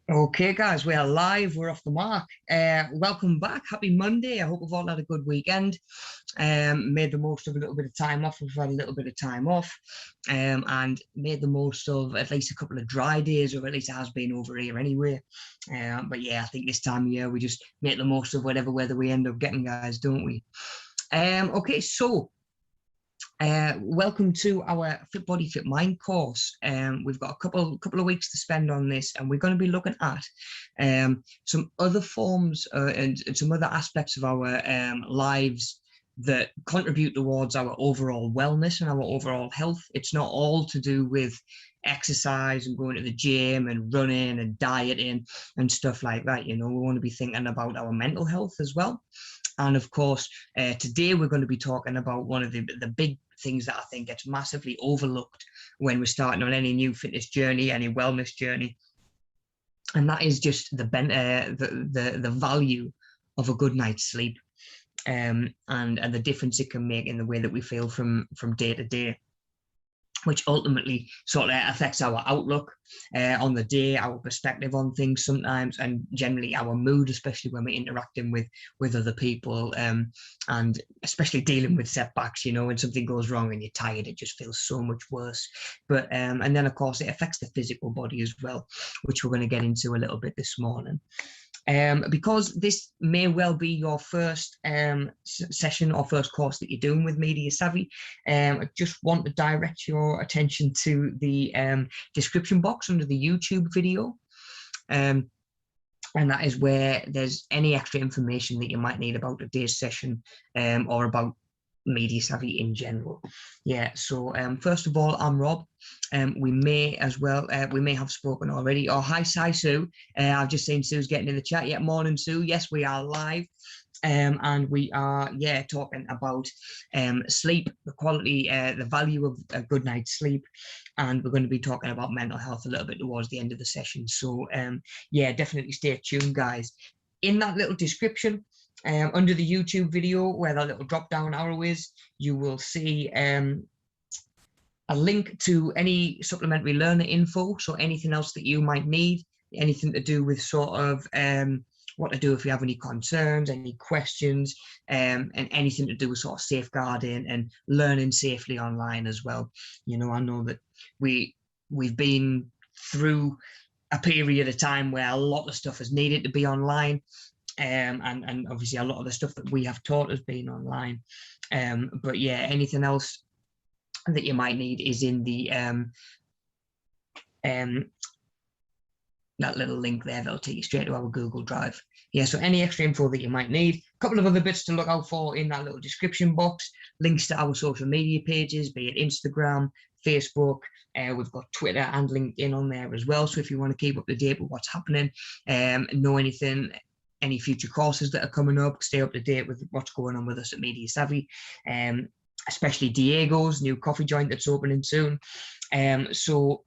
Okay, guys, we are live. We're off the mark. Welcome back. Happy Monday. I hope we've all had a good weekend. Made the most of a little bit of time off. We've had a little bit of time off, and made the most of at least a couple of dry days, or at least it has been over here anyway. But yeah, I think this time of year we just make the most of whatever weather we end up getting, guys, don't we? Okay, so welcome to our Fit Body Fit Mind course. We've got a couple of weeks to spend on this, and we're going to be looking at some other forms and some other aspects of our lives that contribute towards our overall wellness and our overall health. It's not all to do with exercise and going to the gym and running and dieting and stuff like that. You know, we want to be thinking about our mental health as well. And of course, today we're going to be talking about one of the big things that I think gets massively overlooked when we're starting on any new fitness journey, any wellness journey, and that is just the value of a good night's sleep, and the difference it can make in the way that we feel from day to day, which ultimately sort of affects our outlook on the day, our perspective on things sometimes, and generally our mood, especially when we're interacting with other people, and especially dealing with setbacks. You know, when something goes wrong and you're tired, it just feels so much worse. But and then of course it affects the physical body as well, which we're going to get into a little bit this morning. Because this may well be your first session or first course that you're doing with Media Savvy, I just want to direct your attention to the description box under the YouTube video. And that is where there's any extra information that you might need about today's session, or about Media Savvy in general. Yeah, so first of all, I'm Rob. We may have spoken already. Oh, hi, Sue. I've just seen Sue's getting in the chat. Yeah, morning, Sue. Yes, we are live. And we are, talking about sleep, the quality, the value of a good night's sleep. And we're going to be talking about mental health a little bit towards the end of the session. So, definitely stay tuned, guys. In that little description, under the YouTube video, where that little drop down arrow is, you will see a link to any supplementary learner info. So anything else that you might need, anything to do with sort of what to do if you have any concerns, any questions, and anything to do with sort of safeguarding and learning safely online as well. You know, I know that we've been through a period of time where a lot of stuff has needed to be online. And obviously a lot of the stuff that we have taught has been online. But yeah, anything else that you might need is in the that little link there that'll take you straight to our Google Drive. Yeah, so any extra info that you might need, a couple of other bits to look out for in that little description box, links to our social media pages, be it Instagram, Facebook, we've got Twitter and LinkedIn on there as well. So if you want to keep up to date with what's happening, know anything, any future courses that are coming up, stay up to date with what's going on with us at Media Savvy, especially Diego's new coffee joint that's opening soon. So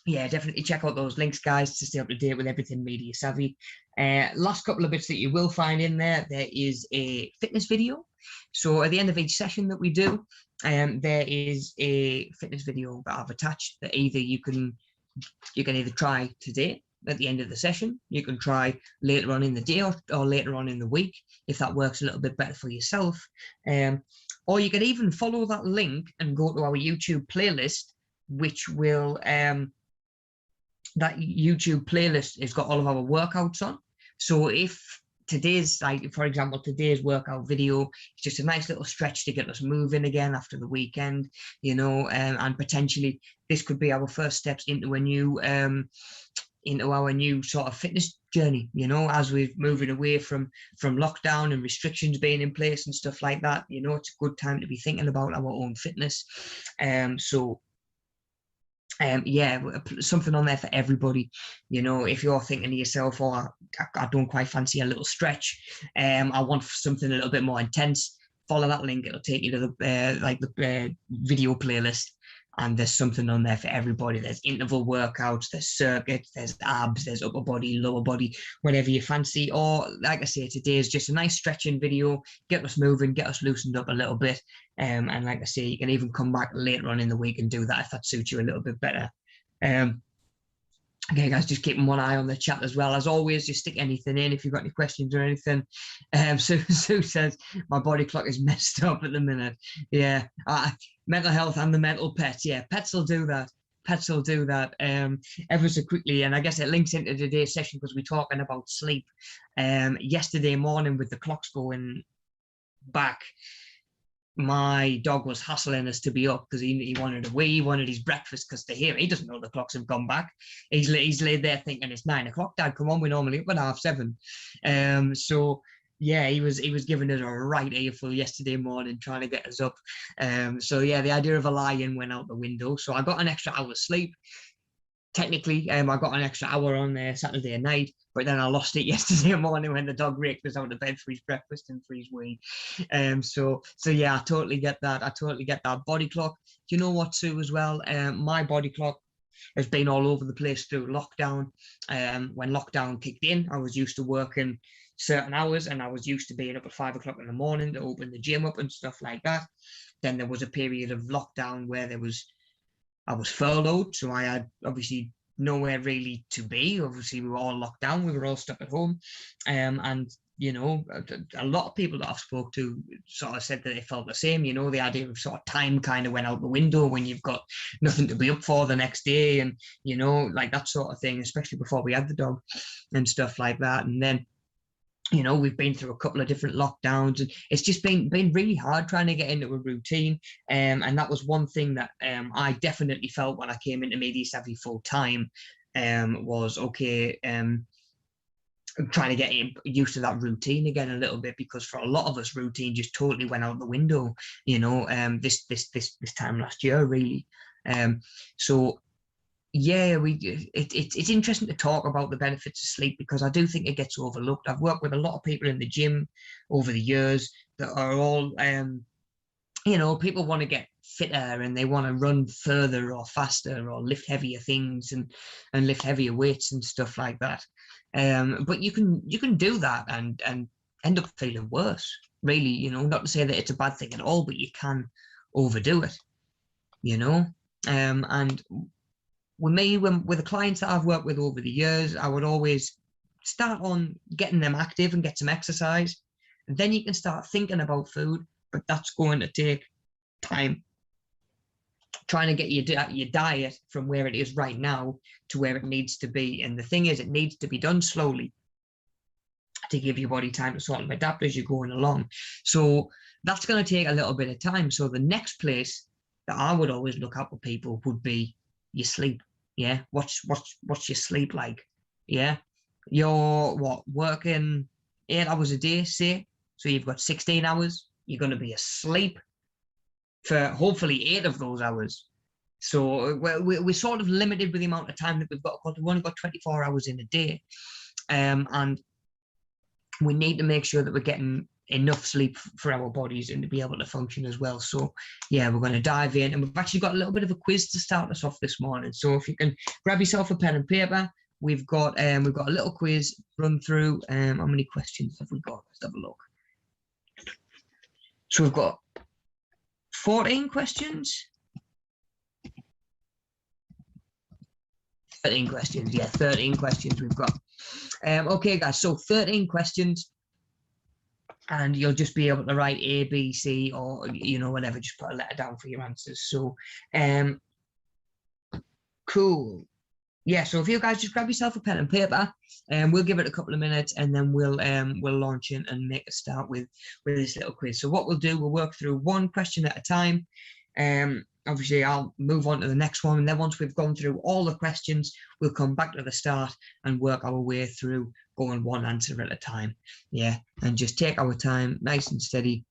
yeah, definitely check out those links, guys, to stay up to date with everything Media Savvy. Last couple of bits that you will find in there is a fitness video. So at the end of each session that we do, there is a fitness video that I've attached that either you can either try today at the end of the session, you can try later on in the day or later on in the week, if that works a little bit better for yourself. Or you can even follow that link and go to our YouTube playlist, which will, that YouTube playlist has got all of our workouts on. So if today's, like, for example, today's workout video, it's just a nice little stretch to get us moving again after the weekend, you know, and potentially this could be our first steps into a new, into our new sort of fitness journey, you know, as we're moving away from lockdown and restrictions being in place and stuff like that. You know, it's a good time to be thinking about our own fitness. Something on there for everybody. You know, if you're thinking to yourself, oh, I don't quite fancy a little stretch, I want something a little bit more intense, follow that link. It'll take you to the video playlist, and there's something on there for everybody. There's interval workouts, there's circuits, there's abs, there's upper body, lower body, whatever you fancy. Or like I say, today is just a nice stretching video, get us moving, get us loosened up a little bit. And like I say, you can even come back later on in the week and do that if that suits you a little bit better. Okay, guys, just keeping one eye on the chat as well. As always, just stick anything in if you've got any questions or anything. Sue says, my body clock is messed up at the minute. Yeah, mental health and the mental pets. Yeah, pets will do that. Pets will do that ever so quickly. And I guess it links into today's session because we're talking about sleep. Yesterday morning with the clocks going back, my dog was hassling us to be up because he wanted a wee, he wanted his breakfast because to hear he doesn't know the clocks have gone back. He's laid there thinking it's 9 o'clock. Dad, come on, we're normally up at 7:30. So yeah, he was giving us a right earful yesterday morning trying to get us up. So yeah, the idea of a lie-in went out the window. So I got an extra hour's sleep. Technically, I got an extra hour on Saturday night, but then I lost it yesterday morning when the dog raked us out of bed for his breakfast and for his wee. So yeah, I totally get that. I totally get that. Body clock. Do you know what, Sue, as well? My body clock has been all over the place through lockdown. When lockdown kicked in, I was used to working certain hours and I was used to being up at 5 o'clock in the morning to open the gym up and stuff like that. Then there was a period of lockdown where I was furloughed, so I had obviously nowhere really to be. Obviously, we were all locked down. We were all stuck at home. And, you know, a lot of people that I've spoke to sort of said that they felt the same. You know, the idea of sort of time kind of went out the window when you've got nothing to be up for the next day and, you know, like that sort of thing, especially before we had the dog and stuff like that. And then, you know, we've been through a couple of different lockdowns and it's just been really hard trying to get into a routine. And that was one thing that I definitely felt when I came into Media Savvy full time was okay, trying to get used to that routine again a little bit, because for a lot of us routine just totally went out the window, you know, this time last year really. So yeah, it's interesting to talk about the benefits of sleep because I do think it gets overlooked. I've worked with a lot of people in the gym over the years that are all, you know, people want to get fitter and they want to run further or faster or lift heavier things and lift heavier weights and stuff like that. But you can do that and end up feeling worse, really, you know, not to say that it's a bad thing at all, but you can overdo it, you know. And with me, with the clients that I've worked with over the years, I would always start on getting them active and get some exercise. And then you can start thinking about food, but that's going to take time. Trying to get your diet from where it is right now to where it needs to be. And the thing is, it needs to be done slowly to give your body time to sort of adapt as you're going along. So that's going to take a little bit of time. So the next place that I would always look at with people would be your sleep. Yeah, what's your sleep like? Yeah, you're working 8 hours a day, say, so you've got 16 hours. You're going to be asleep for hopefully 8 of those hours. So we're sort of limited with the amount of time that we've got because we've only got 24 hours in a day, and we need to make sure that we're getting enough sleep for our bodies and to be able to function as well. So yeah, we're going to dive in, and we've actually got a little bit of a quiz to start us off this morning. So if you can grab yourself a pen and paper, we've got a little quiz run through. How many questions have we got? Let's have a look. So we've got 14 questions. 13 questions, yeah, 13 questions we've got. Okay, guys, so 13 questions. And you'll just be able to write A, B, C, or, you know, whatever, just put a letter down for your answers. So, cool. Yeah, so if you guys just grab yourself a pen and paper, and we'll give it a couple of minutes, and then we'll launch in and make a start with this little quiz. So what we'll do, we'll work through one question at a time. Obviously, I'll move on to the next one, and then once we've gone through all the questions, we'll come back to the start and work our way through going one answer at a time. Yeah, and just take our time, nice and steady.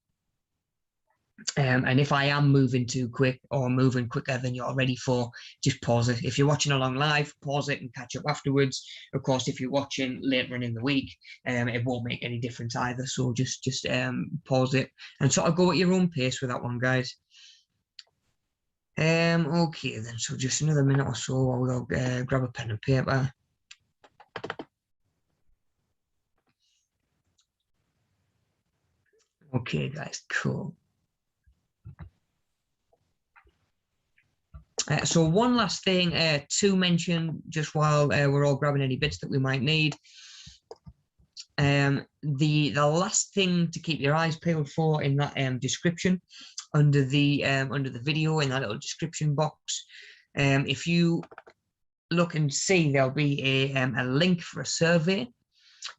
And if I am moving too quick or moving quicker than you're ready for, just pause it. If you're watching along live, pause it and catch up afterwards. Of course, if you're watching later on in the week, it won't make any difference either. So just pause it and sort of go at your own pace with that one, guys. Okay then, so just another minute or so while we'll grab a pen and paper. Okay, guys, cool. So one last thing to mention, just while we're all grabbing any bits that we might need. The last thing to keep your eyes peeled for in that description under the video, in that little description box, if you look and see, there'll be a link for a survey.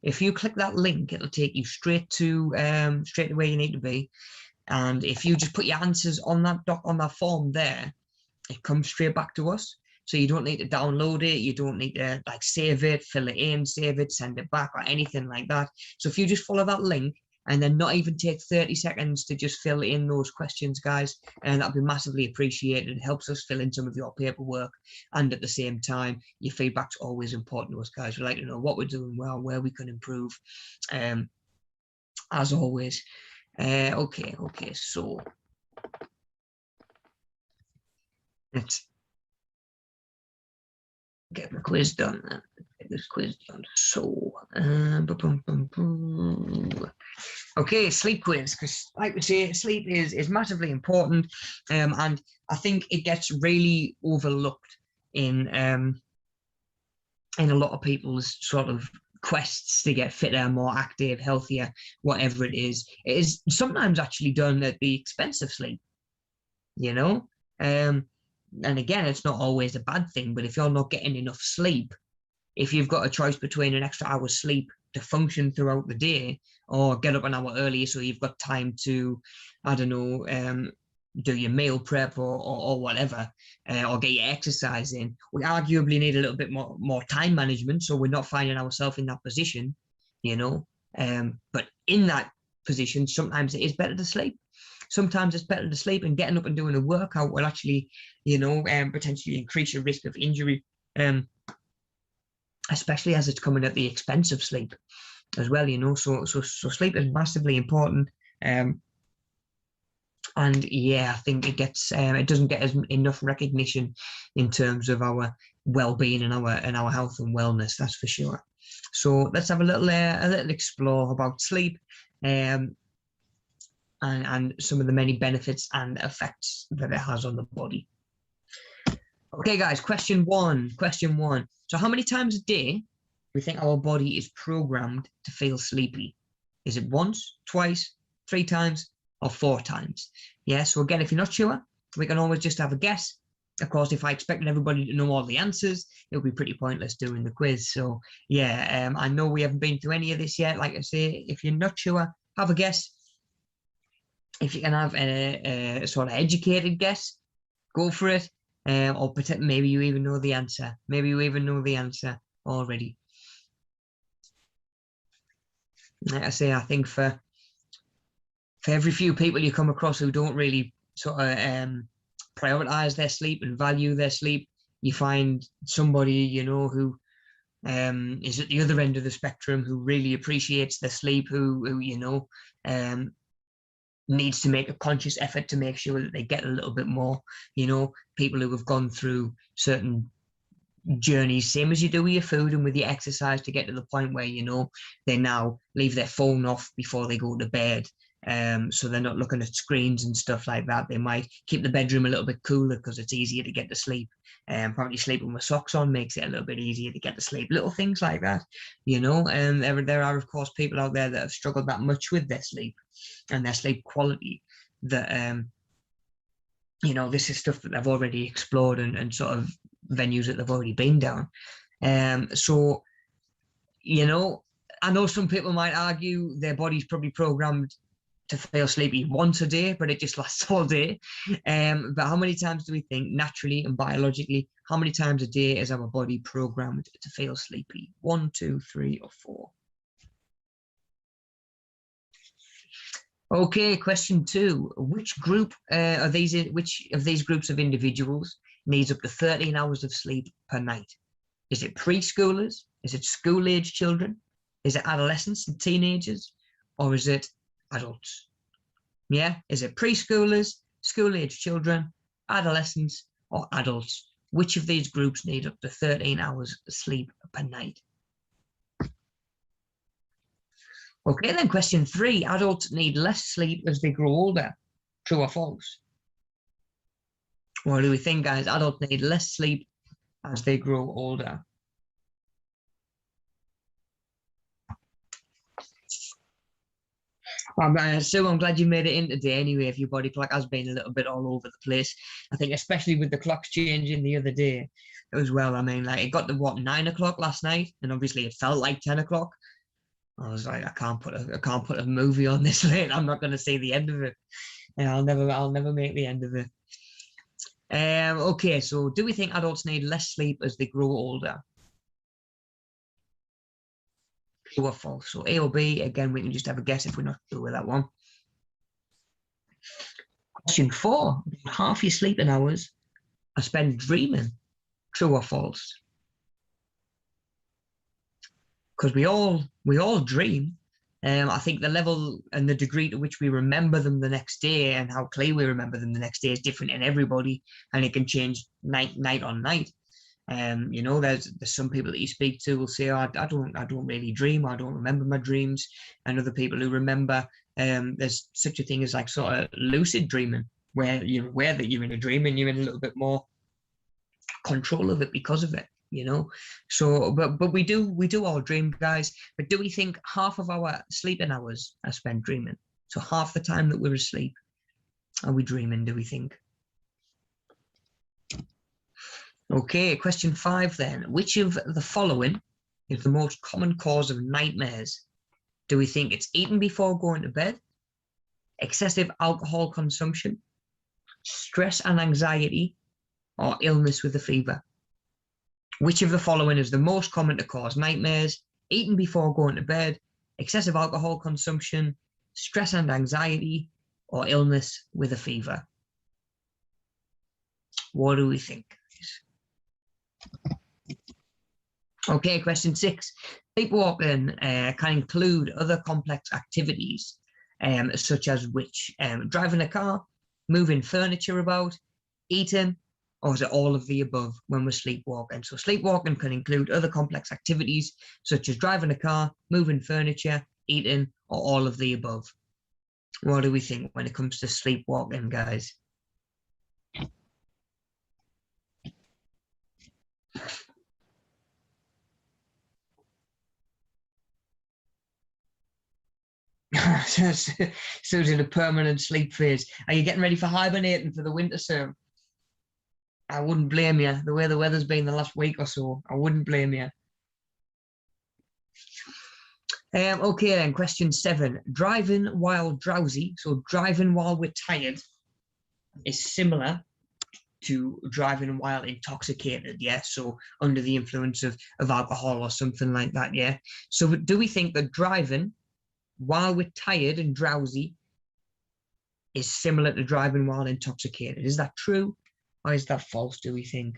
If you click that link, it'll take you straight to where you need to be. And if you just put your answers on that form there, it comes straight back to us. So you don't need to download it. You don't need to like save it, fill it in, save it, send it back, or anything like that. So if you just follow that link and then not even take 30 seconds to just fill in those questions, guys, and that'd be massively appreciated. It helps us fill in some of your paperwork. And at the same time, your feedback's always important to us, guys. We like to know what we're doing well, where we can improve, as always. Okay, so let's get the quiz done. Get this quiz done. So, okay, sleep quiz, because like we say, sleep is massively important, and I think it gets really overlooked in a lot of people's sort of quests to get fitter, more active, healthier, whatever it is. It is sometimes actually done at the expense of sleep, you know. And again, it's not always a bad thing, but if you're not getting enough sleep, if you've got a choice between an extra hour's sleep to function throughout the day, or get up an hour early so you've got time to, I don't know, do your meal prep or whatever, or get your exercise in, we arguably need a little bit more time management, so we're not finding ourselves in that position, you know. But in that position, sometimes it is better to sleep. Sometimes it's better to sleep, and getting up and doing a workout will actually, you know, potentially increase your risk of injury, especially as it's coming at the expense of sleep as well, you know. So sleep is massively important. And yeah, I think it doesn't get enough recognition in terms of our well-being and our health and wellness, that's for sure. So let's have a little explore about sleep, and some of the many benefits and effects that it has on the body. Okay, guys, question one. So how many times a day do we think our body is programmed to feel sleepy? Is it once, twice, 3 times, or 4 times? Yeah, so again, if you're not sure, we can always just have a guess. Of course, if I expected everybody to know all the answers, it would be pretty pointless doing the quiz. So yeah, I know we haven't been through any of this yet. Like I say, if you're not sure, have a guess. If you can have a sort of educated guess, go for it. Or maybe you even know the answer. Maybe you even know the answer already. Like I say, I think for every few people you come across who don't really sort of prioritize their sleep and value their sleep, you find somebody, you know, who is at the other end of the spectrum, who really appreciates their sleep, who you know, needs to make a conscious effort to make sure that they get a little bit more, you know. People who have gone through certain journeys, same as you do with your food and with your exercise, to get to the point where, you know, they now leave their phone off before they go to bed, so they're not looking at screens and stuff like that. They might keep the bedroom a little bit cooler because it's easier to get to sleep. Probably sleeping with socks on makes it a little bit easier to get to sleep. Little things like that, you know. And there are, of course, people out there that have struggled that much with their sleep and their sleep quality that you know, this is stuff that they've already explored and sort of venues that they've already been down. So, you know, I know some people might argue their body's probably programmed to feel sleepy once a day, but it just lasts all day. But how many times do we think, naturally and biologically, how many times a day is our body programmed to feel sleepy? 1, 2, 3, or 4? Okay, question 2. Which of these groups of individuals needs up to 13 hours of sleep per night? Is it preschoolers? Is it school-age children? Is it adolescents and teenagers? Or is it adults? Yeah, is it preschoolers, school-age children, adolescents, or adults? Which of these groups need up to 13 hours of sleep per night? Okay, then question 3. Adults need less sleep as they grow older. True or false? What do we think, guys? Adults need less sleep as they grow older. Sue, I'm glad you made it in today anyway, if your body clock has been a little bit all over the place. I think especially with the clocks changing the other day as well. I mean, like it got to what, 9 o'clock last night, and obviously it felt like 10 o'clock. I was like, I can't put a movie on this late. I'm not going to see the end of it. And I'll never make the end of it. Okay, so do we think adults need less sleep as they grow older? True or false? So A or B, again, we can just have a guess if we're not sure with that one. Question 4, half your sleeping hours are spent dreaming. True or false? Because we all dream. I think the level and the degree to which we remember them the next day and how clear we remember them the next day is different in everybody, and it can change night on night. You know, there's some people that you speak to will say, oh, I don't really dream, I don't remember my dreams, and other people who remember. There's such a thing as like sort of lucid dreaming, where you're aware that you're in a dream and you're in a little bit more control of it because of it, you know. So but we do all dream, guys. But do we think half of our sleeping hours are spent dreaming? So half the time that we're asleep, are we dreaming, do we think? Okay, question 5 then. Which of the following is the most common cause of nightmares? Do we think it's eating before going to bed, excessive alcohol consumption, stress and anxiety, or illness with a fever? Which of the following is the most common to cause nightmares? Eating before going to bed, excessive alcohol consumption, stress and anxiety, or illness with a fever? What do we think? Okay, question 6. Sleepwalking can include other complex activities, such as which? Driving a car, moving furniture about, eating, or is it all of the above when we're sleepwalking? So sleepwalking can include other complex activities, such as driving a car, moving furniture, eating, or all of the above. What do we think when it comes to sleepwalking, guys? Sue's in a permanent sleep phase. Are you getting ready for hibernating for the winter, Sue? I wouldn't blame you. The way the weather's been the last week or so, I wouldn't blame you. Okay then, question 7. Driving while drowsy, so driving while we're tired, is similar to driving while intoxicated, yeah? So under the influence of alcohol or something like that, yeah? So do we think that driving while we're tired and drowsy is similar to driving while intoxicated? Is that true or is that false, do we think?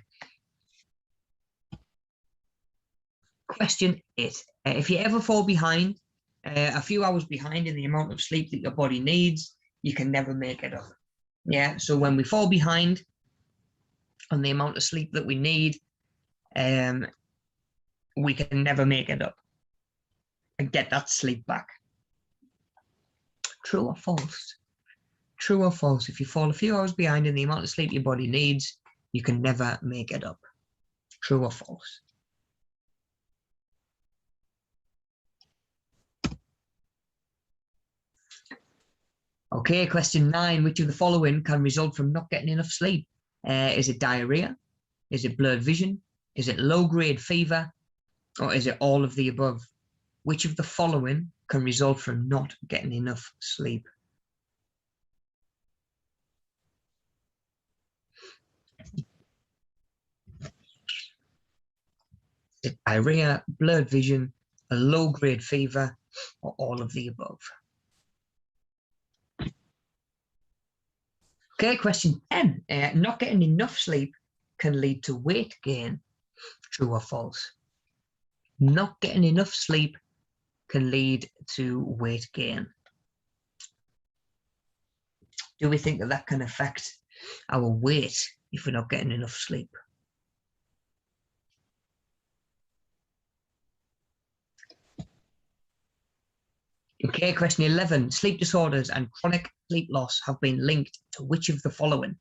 Question 8. If you ever fall behind, a few hours behind in the amount of sleep that your body needs, you can never make it up. Yeah, so when we fall behind on the amount of sleep that we need, we can never make it up and get that sleep back. True or false? True or false? If you fall a few hours behind in the amount of sleep your body needs, you can never make it up. True or false? Okay, question 9. Which of the following can result from not getting enough sleep? Is it diarrhea? Is it blurred vision? Is it low-grade fever? Or is it all of the above? Which of the following can result from not getting enough sleep? Is it diarrhea, blurred vision, a low-grade fever, or all of the above? Okay, question 10. Not getting enough sleep can lead to weight gain. True or false? Not getting enough sleep can lead to weight gain. Do we think that that can affect our weight if we're not getting enough sleep? Okay, question 11. Sleep disorders and chronic sleep loss have been linked to which of the following?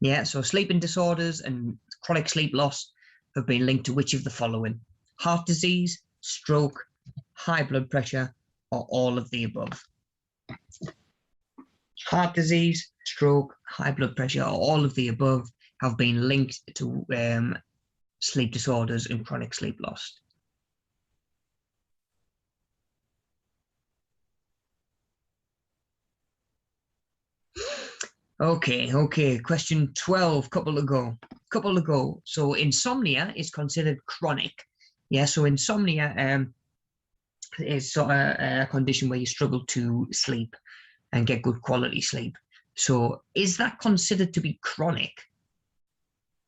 Yeah, so sleeping disorders and chronic sleep loss have been linked to which of the following? Heart disease, stroke, high blood pressure, or all of the above? Heart disease, stroke, high blood pressure, or all of the above have been linked to sleep disorders and chronic sleep loss. Okay. Question 12, couple ago. So insomnia is considered chronic. Yeah, so insomnia is sort of a condition where you struggle to sleep and get good quality sleep. So is that considered to be chronic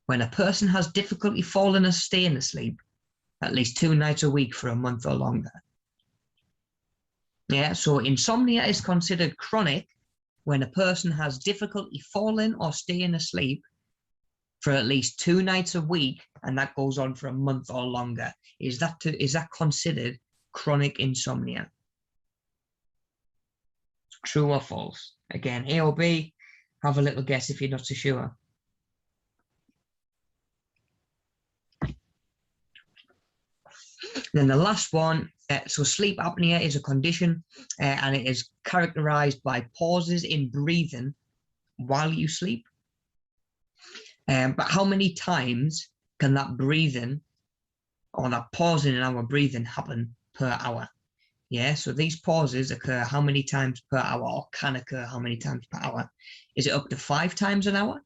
when a person has difficulty falling or staying asleep at least 2 nights a week for a month or longer? Yeah, so insomnia is considered chronic when a person has difficulty falling or staying asleep for at least 2 nights a week, and that goes on for a month or longer. Is that considered chronic insomnia? True or false? Again, A or B, have a little guess if you're not so sure. Then the last one, so sleep apnea is a condition and it is characterized by pauses in breathing while you sleep. But how many times can that breathing or that pausing in our breathing happen per hour? Yeah, so these pauses occur how many times per hour, or can occur how many times per hour? Is it up to 5 times an hour?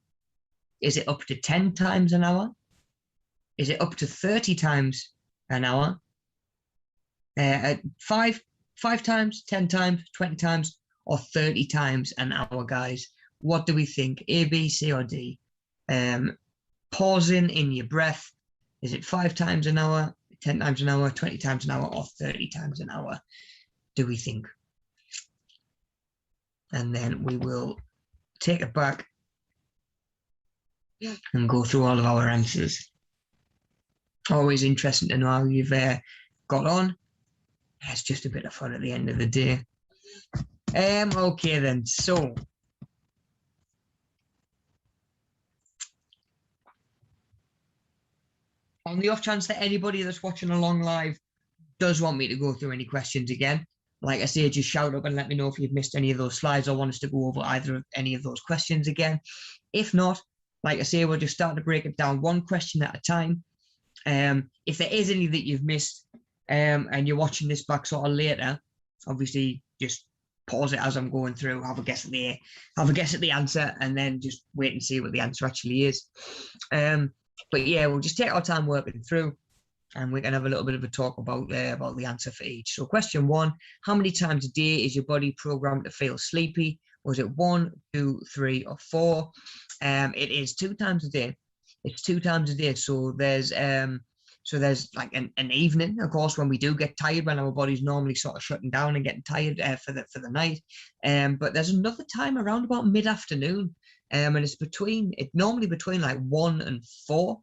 Is it up to 10 times an hour? Is it up to 30 times an hour? 5 times, 10 times, 20 times, or 30 times an hour, guys? What do we think? A, B, C, or D? Pausing in your breath. Is it 5 times an hour, 10 times an hour, 20 times an hour, or 30 times an hour, do we think? And then we will take it back and go through all of our answers. Always interesting to know how you've got on. It's just a bit of fun at the end of the day. Okay then, so on the off chance that anybody that's watching along live does want me to go through any questions again, like I say, just shout up and let me know if you've missed any of those slides or want us to go over either of any of those questions again. If not, like I say, we'll just start to break it down one question at a time. If there is any that you've missed and you're watching this back sort of later, obviously just pause it as I'm going through, have a guess at the answer, and then just wait and see what the answer actually is. But yeah, we'll just take our time working through, and we can have a little bit of a talk about the answer for each. So question 1, how many times a day is your body programmed to feel sleepy? Was it 1, 2, 3, or 4? It is 2 times a day. It's 2 times a day. So there's like an evening, of course, when we do get tired, when our body's normally sort of shutting down and getting tired for the night. But there's another time around about mid-afternoon, and it's normally between like 1 and 4,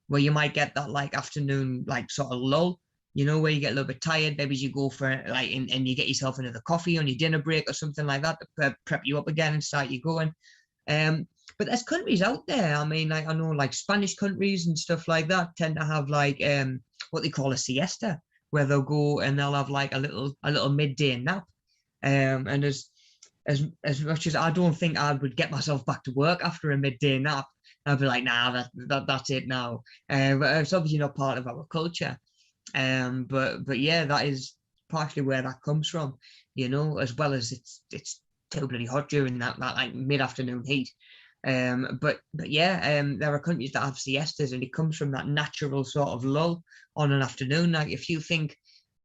where you might get that like afternoon like sort of lull, where you get a little bit tired. Maybe you go for like and you get yourself another coffee on your dinner break or something like that to prep you up again and start you going. But there's countries out there. I mean, like I know like Spanish countries and stuff like that tend to have like what they call a siesta, where they'll go and they'll have like a little midday nap. And as much as I don't think I would get myself back to work after a midday nap, I'd be like, nah, that's it now. But it's obviously not part of our culture. But yeah, that is partially where that comes from, as well as it's too bloody hot during that like mid-afternoon heat. But yeah, there are countries that have siestas, and it comes from that natural sort of lull on an afternoon. Like if you think,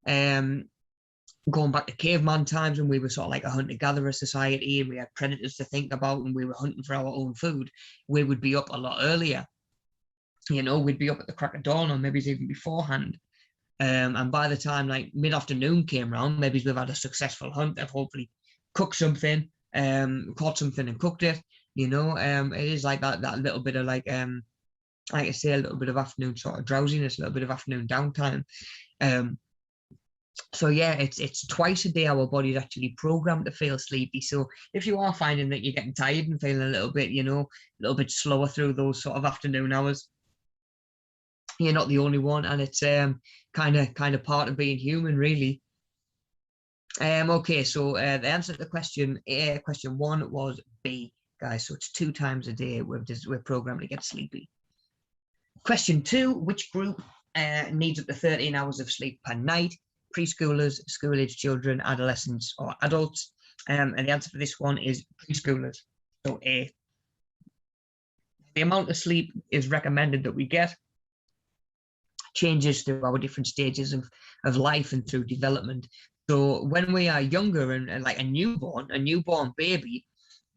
going back to caveman times when we were sort of like a hunter-gatherer society and we had predators to think about and we were hunting for our own food, we would be up a lot earlier. We'd be up at the crack of dawn or maybe even beforehand. And by the time like mid-afternoon came around, maybe we've had a successful hunt, they've hopefully cooked something, caught something and cooked it. It is like that little bit of like I say, a little bit of afternoon sort of drowsiness, a little bit of afternoon downtime. So yeah, it's twice a day our body's actually programmed to feel sleepy. So if you are finding that you're getting tired and feeling a little bit, a little bit slower through those sort of afternoon hours, you're not the only one, and it's kind of part of being human, really. Okay, so the answer to the question one was B, guys. So it's 2 times a day we're programmed to get sleepy. Question 2, which group needs up to 13 hours of sleep per night? Preschoolers, school-age children, adolescents, or adults? And the answer for this one is preschoolers. So A. The amount of sleep is recommended that we get changes through our different stages of life and through development. So when we are younger and like a newborn baby,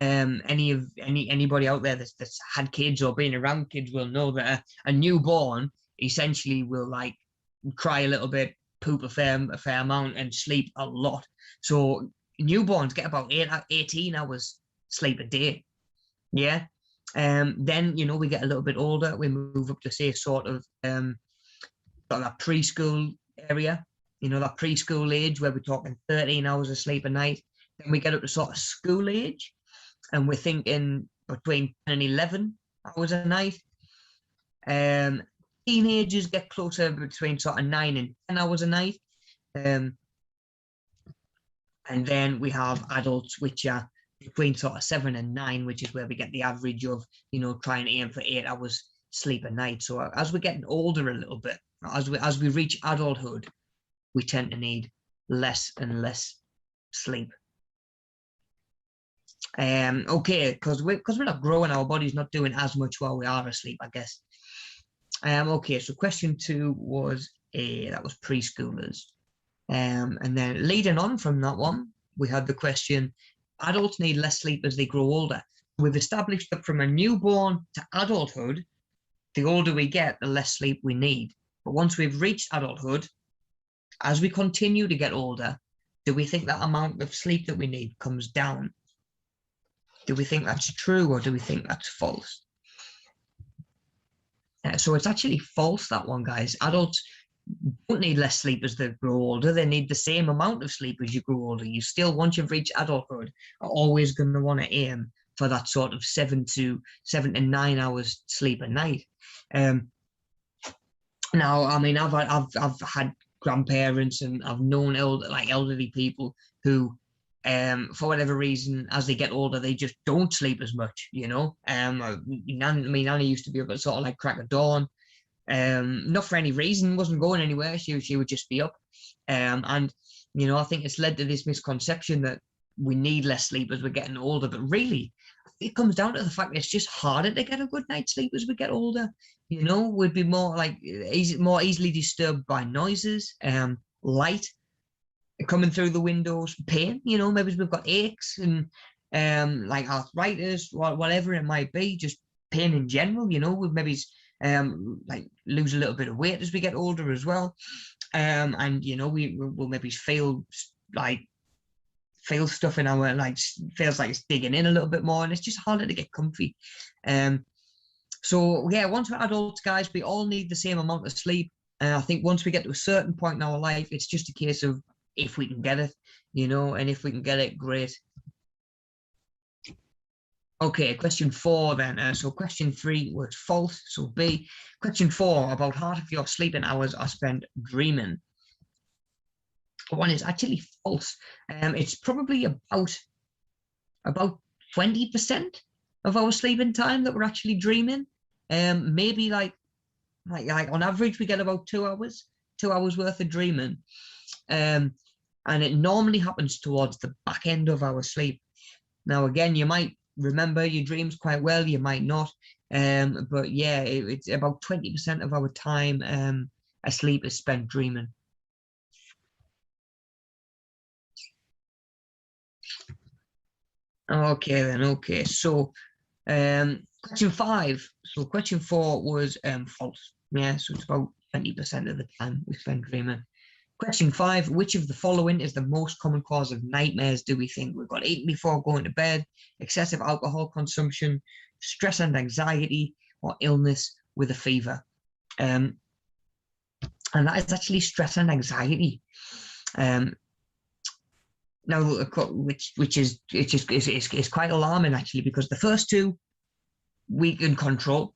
anybody out there that's had kids or been around kids will know that a newborn essentially will like cry a little bit, poop a fair amount, and sleep a lot. So newborns get about 18 hours sleep a day. Yeah. Then we get a little bit older, we move up to say sort of that preschool area, that preschool age where we're talking 13 hours of sleep a night. Then we get up to sort of school age, and we're thinking between 10 and 11 hours a night. Teenagers get closer between sort of 9 and 10 hours a night. And then we have adults, which are between sort of 7 and 9, which is where we get the average of, trying to aim for 8 hours sleep a night. So as we're getting older a little bit, as we reach adulthood, we tend to need less and less sleep. Okay, because we're not growing, our body's not doing as much while we are asleep, I guess. Okay, so question 2 was that was preschoolers. And then leading on from that one, we had the question, adults need less sleep as they grow older. We've established that from a newborn to adulthood, the older we get, the less sleep we need. But once we've reached adulthood, as we continue to get older, do we think that amount of sleep that we need comes down? Do we think that's true, or do we think that's false? So it's actually false, that one, guys. Adults don't need less sleep as they grow older. They need the same amount of sleep as you grow older. You still, once you've reached adulthood, are always going to want to aim for that sort of 7 to 9 hours sleep a night. Now, I mean, I've had grandparents, and I've known elderly people who, for whatever reason, as they get older, they just don't sleep as much. My nanny used to be up at sort of like crack of dawn, not for any reason, wasn't going anywhere. She would just be up, and I think it's led to this misconception that we need less sleep as we're getting older. But really, it comes down to the fact that it's just harder to get a good night's sleep as we get older. We'd be more more easily disturbed by noises, light coming through the windows, pain. Maybe we've got aches and like arthritis, whatever it might be, just pain in general. We've maybe like lose a little bit of weight as we get older as well, and we'll maybe feel stuff in our feels like it's digging in a little bit more, and it's just harder to get comfy. So yeah, once we're adults, guys, we all need the same amount of sleep. I think once we get to a certain point in our life, it's just a case of if we can get it, and if we can get it, great. Okay, question 4 then. So question 3 was false, so B. Question 4, about half of your sleeping hours are spent dreaming. One is actually false. It's probably about 20% of our sleeping time that we're actually dreaming. Maybe like on average we get about 2 hours worth of dreaming. And it normally happens towards the back end of our sleep. Now, again, you might remember your dreams quite well, you might not. But yeah, it's about 20% of our time asleep is spent dreaming. Okay then, okay. So question 5. So question 4 was false. Yeah, so it's about 20% of the time we spend dreaming. Question 5, which of the following is the most common cause of nightmares, do we think? We've got eating before going to bed, excessive alcohol consumption, stress and anxiety, or illness with a fever. And that is actually stress and anxiety. Um, Now, which is it's quite alarming actually, because the first two we can control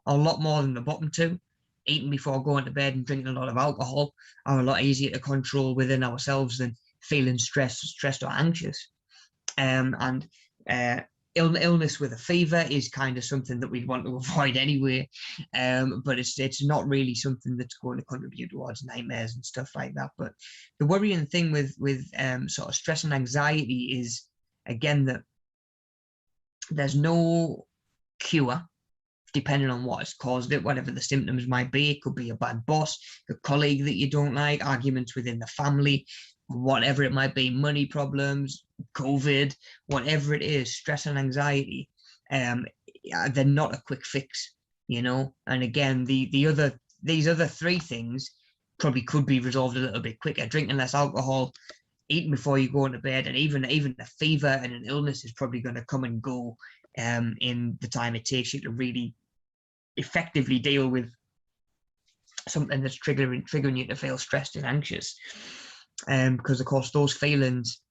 a lot more than the bottom two. Eating before going to bed and drinking a lot of alcohol are a lot easier to control within ourselves than feeling stressed or anxious. And illness with a fever is kind of something that we'd want to avoid anyway, but it's not really something that's going to contribute towards nightmares and stuff like that. But the worrying thing with sort of stress and anxiety is, again, that there's no cure depending on what has caused it, whatever the symptoms might be. It could be a bad boss, a colleague that you don't like, arguments within the family, whatever it might be, money problems, COVID, whatever it is, stress and anxiety. They're not a quick fix, you know. And again, these other three things probably could be resolved a little bit quicker. Drinking less alcohol, eating before you go into bed, and even a fever and an illness is probably going to come and go in the time it takes you to really effectively deal with something that's triggering you to feel stressed and anxious. Because of course those feelings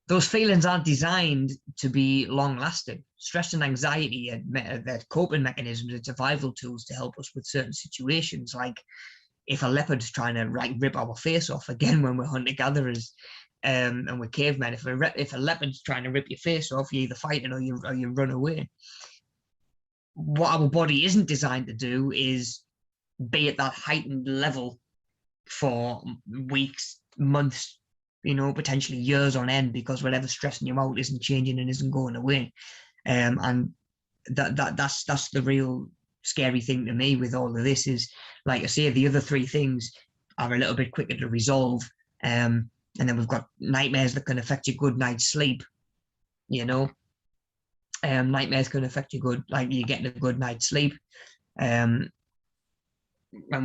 aren't designed to be long lasting. Stress and anxiety are they're coping mechanisms and survival tools to help us with certain situations. Like if a leopard's trying to rip our face off, again, when we're hunter gatherers and we're cavemen, if a leopard's trying to rip your face off, you either fight it or you run away. What our body isn't designed to do is be at that heightened level for weeks, months, you know, potentially years on end, because whatever's stressing you out isn't changing and isn't going away. And that's the real scary thing to me with all of this is, like I say, the other three things are a little bit quicker to resolve. And then we've got nightmares that can affect your good night's sleep, you know. Nightmares can affect you you're getting a good night's sleep. And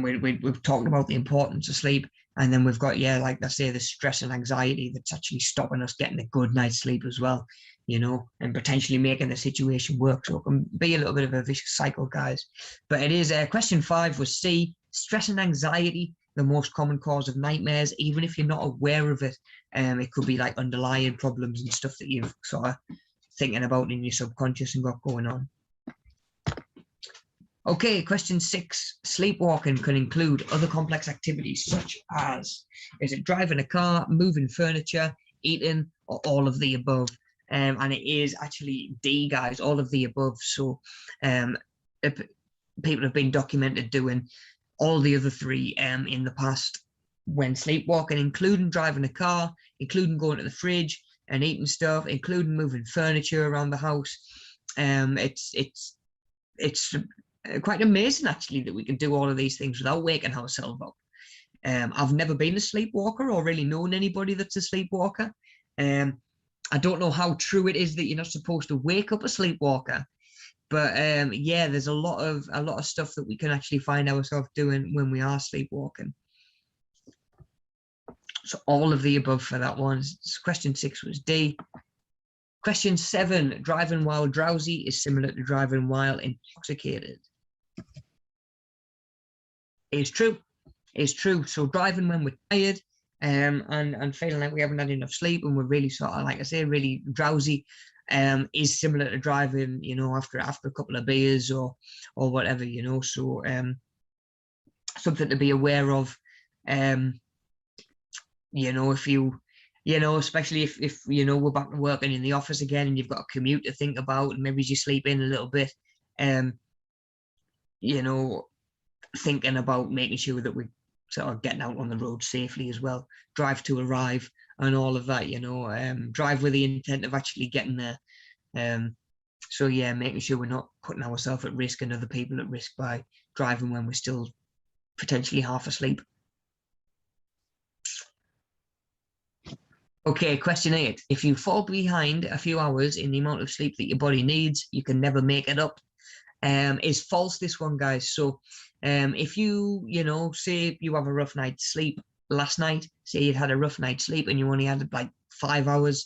we've talked about the importance of sleep. And then we've got, like I say, the stress and anxiety that's actually stopping us getting a good night's sleep as well, you know, and potentially making the situation work. So it can be a little bit of a vicious cycle, guys. But it is, question 5 was C, stress and anxiety, the most common cause of nightmares. Even if you're not aware of it, it could be like underlying problems and stuff that you've sort of thinking about in your subconscious and got going on. Okay, question 6. Sleepwalking can include other complex activities such as, is it driving a car, moving furniture, eating, or all of the above? And it is actually D, guys, all of the above. So people have been documented doing all the other three in the past when sleepwalking, including driving a car, including going to the fridge and eating stuff, including moving furniture around the house. It's quite amazing actually that we can do all of these things without waking ourselves up. I've never been a sleepwalker or really known anybody that's a sleepwalker. I don't know how true it is that you're not supposed to wake up a sleepwalker, but yeah, there's a lot of stuff that we can actually find ourselves doing when we are sleepwalking. So all of the above for that one. Question 6 was D. Question 7, driving while drowsy is similar to driving while intoxicated. It's true. It's true. So driving when we're tired and feeling like we haven't had enough sleep and we're really sort of, like I say, really drowsy, is similar to driving, you know, after a couple of beers or whatever, you know. So something to be aware of. You know, if you know, especially if you know, we're back to working in the office again and you've got a commute to think about and maybe you sleep in a little bit, you know, thinking about making sure that we're sort of getting out on the road safely as well, drive to arrive and all of that, you know, drive with the intent of actually getting there. So yeah, making sure we're not putting ourselves at risk and other people at risk by driving when we're still potentially half asleep. Okay, question 8. If you fall behind a few hours in the amount of sleep that your body needs, you can never make it up. Is false, this one, guys. So if you know, say you have a rough night's sleep last night, say you'd had a rough night's sleep and you only had like 5 hours,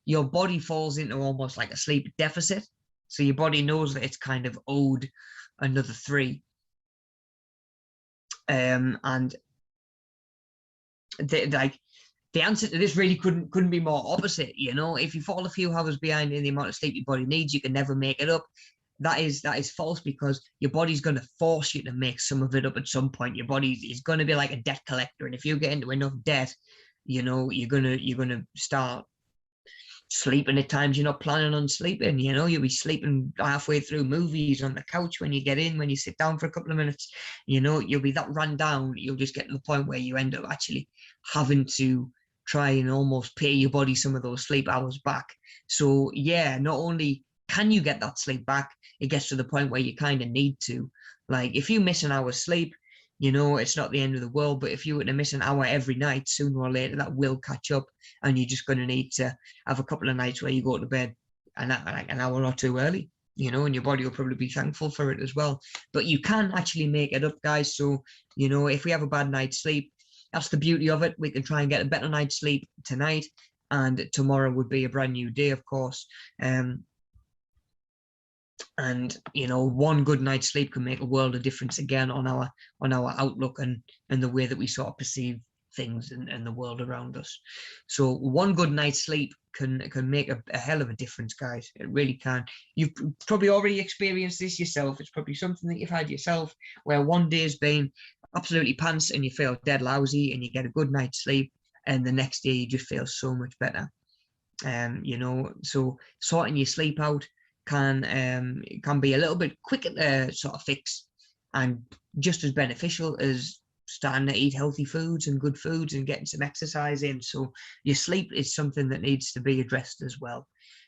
your body falls into almost like a sleep deficit. So your body knows that it's kind of owed another 3. And the answer to this really couldn't be more opposite. You know, if you fall a few hours behind in the amount of sleep your body needs, you can never make it up. That is false, because your body's going to force you to make some of it up at some point. Your body is going to be like a debt collector, and if you get into enough debt, you know, you're gonna start sleeping at times you're not planning on sleeping. You know, you'll be sleeping halfway through movies on the couch when you get in, when you sit down for a couple of minutes. You know, you'll be that run down, you'll just get to the point where you end up actually having to try and almost pay your body some of those sleep hours back. So yeah, not only can you get that sleep back, it gets to the point where you kind of need to. Like, if you miss an hour's sleep, you know, it's not the end of the world. But if you were to miss an hour every night, sooner or later that will catch up, and you're just going to need to have a couple of nights where you go to bed like an hour or two early, you know, and your body will probably be thankful for it as well. But you can actually make it up, guys. So, you know, if we have a bad night's sleep, that's the beauty of it. We can try and get a better night's sleep tonight, and tomorrow would be a brand new day, of course. And you know, one good night's sleep can make a world of difference again on our outlook and the way that we sort of perceive things and the world around us. So one good night's sleep can make a hell of a difference, guys. It really can. You've probably already experienced this yourself. It's probably something that you've had yourself, where one day's been absolutely pants and you feel dead lousy, and you get a good night's sleep, and the next day you just feel so much better. You know, so sorting your sleep out can be a little bit quicker to sort of fix, and just as beneficial as starting to eat healthy foods and good foods and getting some exercise in. So your sleep is something that needs to be addressed as well.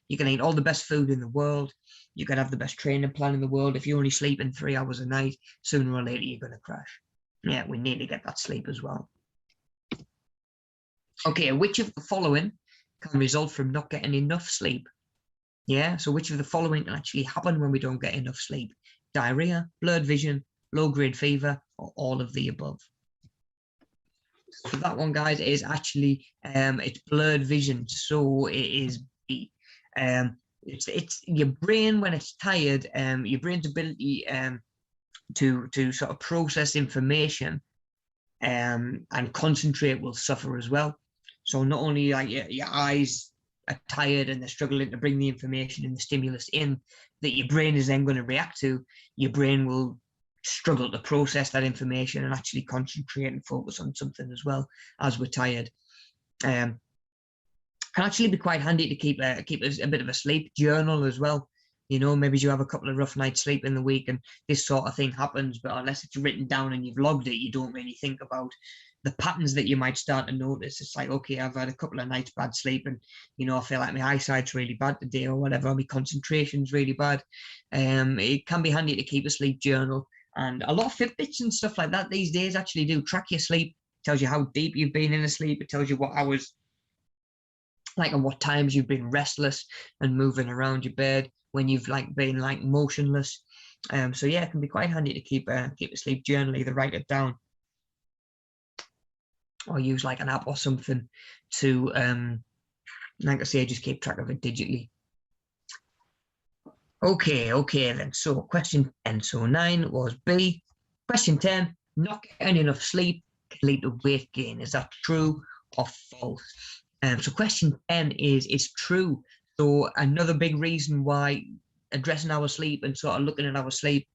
You can eat all the best food in the world, you can have the best training plan in the world. If you're only sleeping 3 hours a night, sooner or later you're going to crash. Yeah, we need to get that sleep as well. Okay, which of the following can result from not getting enough sleep? Yeah, so which of the following can actually happen when we don't get enough sleep? Diarrhea, blurred vision, low-grade fever, or all of the above? So that one, guys, is actually it's blurred vision. So it is B. It's your brain when it's tired. Your brain's ability to sort of process information and concentrate will suffer as well. So not only like your eyes are tired and they're struggling to bring the information and the stimulus in that your brain is then going to react to, your brain will struggle to process that information and actually concentrate and focus on something as well as we're tired. Can actually be quite handy to keep a bit of a sleep journal as well. You know, maybe you have a couple of rough nights sleep in the week and this sort of thing happens, but unless it's written down and you've logged it, you don't really think about the patterns that you might start to notice. It's like, okay, I've had a couple of nights bad sleep, and you know, I feel like my eyesight's really bad today or whatever, or my concentration's really bad. It can be handy to keep a sleep journal, and a lot of Fitbits and stuff like that these days actually do track your sleep. It tells you how deep you've been in a sleep. It tells you what hours, like, and what times you've been restless and moving around your bed, when you've like been like motionless. So yeah, it can be quite handy to keep a sleep journal. Either write it down or use like an app or something to like I say, just keep track of it digitally. Okay then. So question 10. So 9 was B. Question 10, not getting enough sleep can lead to weight gain. Is that true or false? So question 10 is true. So another big reason why addressing our sleep and sort of looking at our sleep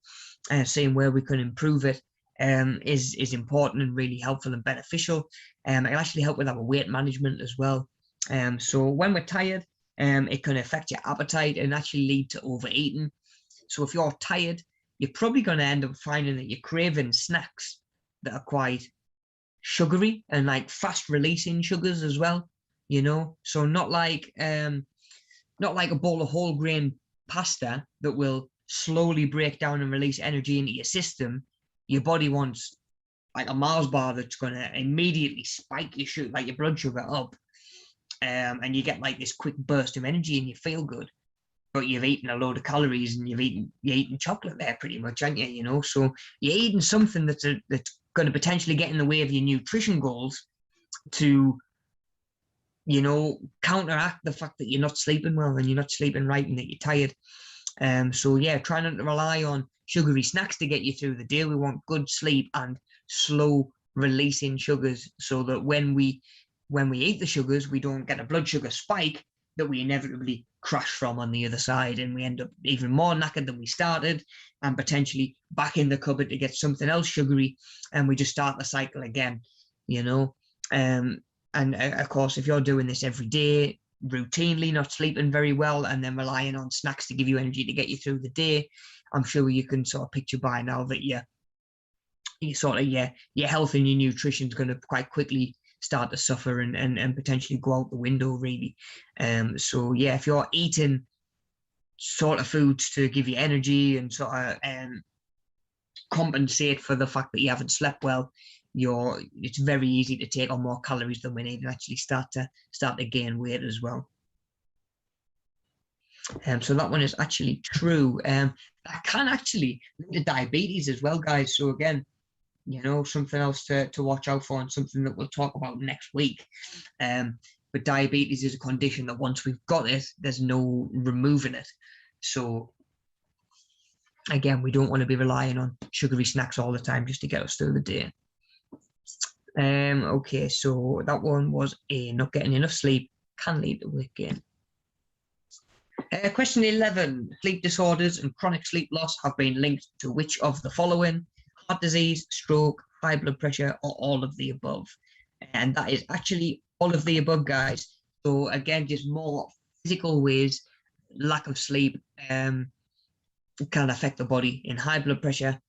and seeing where we can improve it is important and really helpful and beneficial. It can actually help with our weight management as well. So when we're tired, it can affect your appetite and actually lead to overeating. So if you're tired, you're probably going to end up finding that you're craving snacks that are quite sugary and like fast releasing sugars as well. You know, so not like a bowl of whole grain pasta that will slowly break down and release energy into your system. Your body wants like a Mars bar that's going to immediately spike your sugar, like your blood sugar up, and you get like this quick burst of energy and you feel good. But you've eaten a load of calories and you're eating chocolate there pretty much, aren't you? You know, so you're eating something that's going to potentially get in the way of your nutrition goals to, you know, counteract the fact that you're not sleeping well and you're not sleeping right and that you're tired. So yeah, try not to rely on sugary snacks to get you through the day. We want good sleep and slow releasing sugars, so that when we eat the sugars, we don't get a blood sugar spike that we inevitably crash from on the other side, and we end up even more knackered than we started, and potentially back in the cupboard to get something else sugary, and we just start the cycle again, you know. And of course, if you're doing this every day, routinely, not sleeping very well, and then relying on snacks to give you energy to get you through the day, I'm sure you can sort of picture by now that your health and your nutrition is going to quite quickly start to suffer and potentially go out the window, really. So yeah, if you're eating sort of foods to give you energy and sort of compensate for the fact that you haven't slept well, it's very easy to take on more calories than we need and actually start to gain weight as well. So that one is actually true. That can actually lead to diabetes as well, guys. So again, you know, something else to watch out for, and something that we'll talk about next week. But diabetes is a condition that once we've got it, there's no removing it. So again, we don't want to be relying on sugary snacks all the time just to get us through the day. Okay, so that one was not getting enough sleep can lead to weight gain. Question 11, sleep disorders and chronic sleep loss have been linked to which of the following? Heart disease, stroke, high blood pressure, or all of the above? And that is actually all of the above, guys. So again, just more physical ways lack of sleep can affect the body in high blood pressure,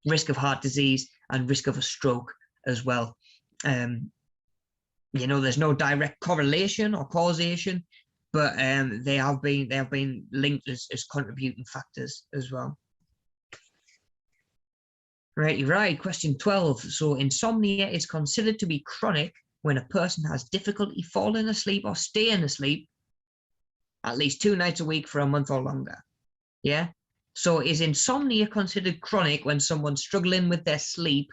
risk of heart disease, and risk of a stroke as well. You know, there's no direct correlation or causation, but they have been linked as contributing factors as well. Right. Question 12. So insomnia is considered to be chronic when a person has difficulty falling asleep or staying asleep at least 2 nights a week for a month or longer. Yeah. So is insomnia considered chronic when someone's struggling with their sleep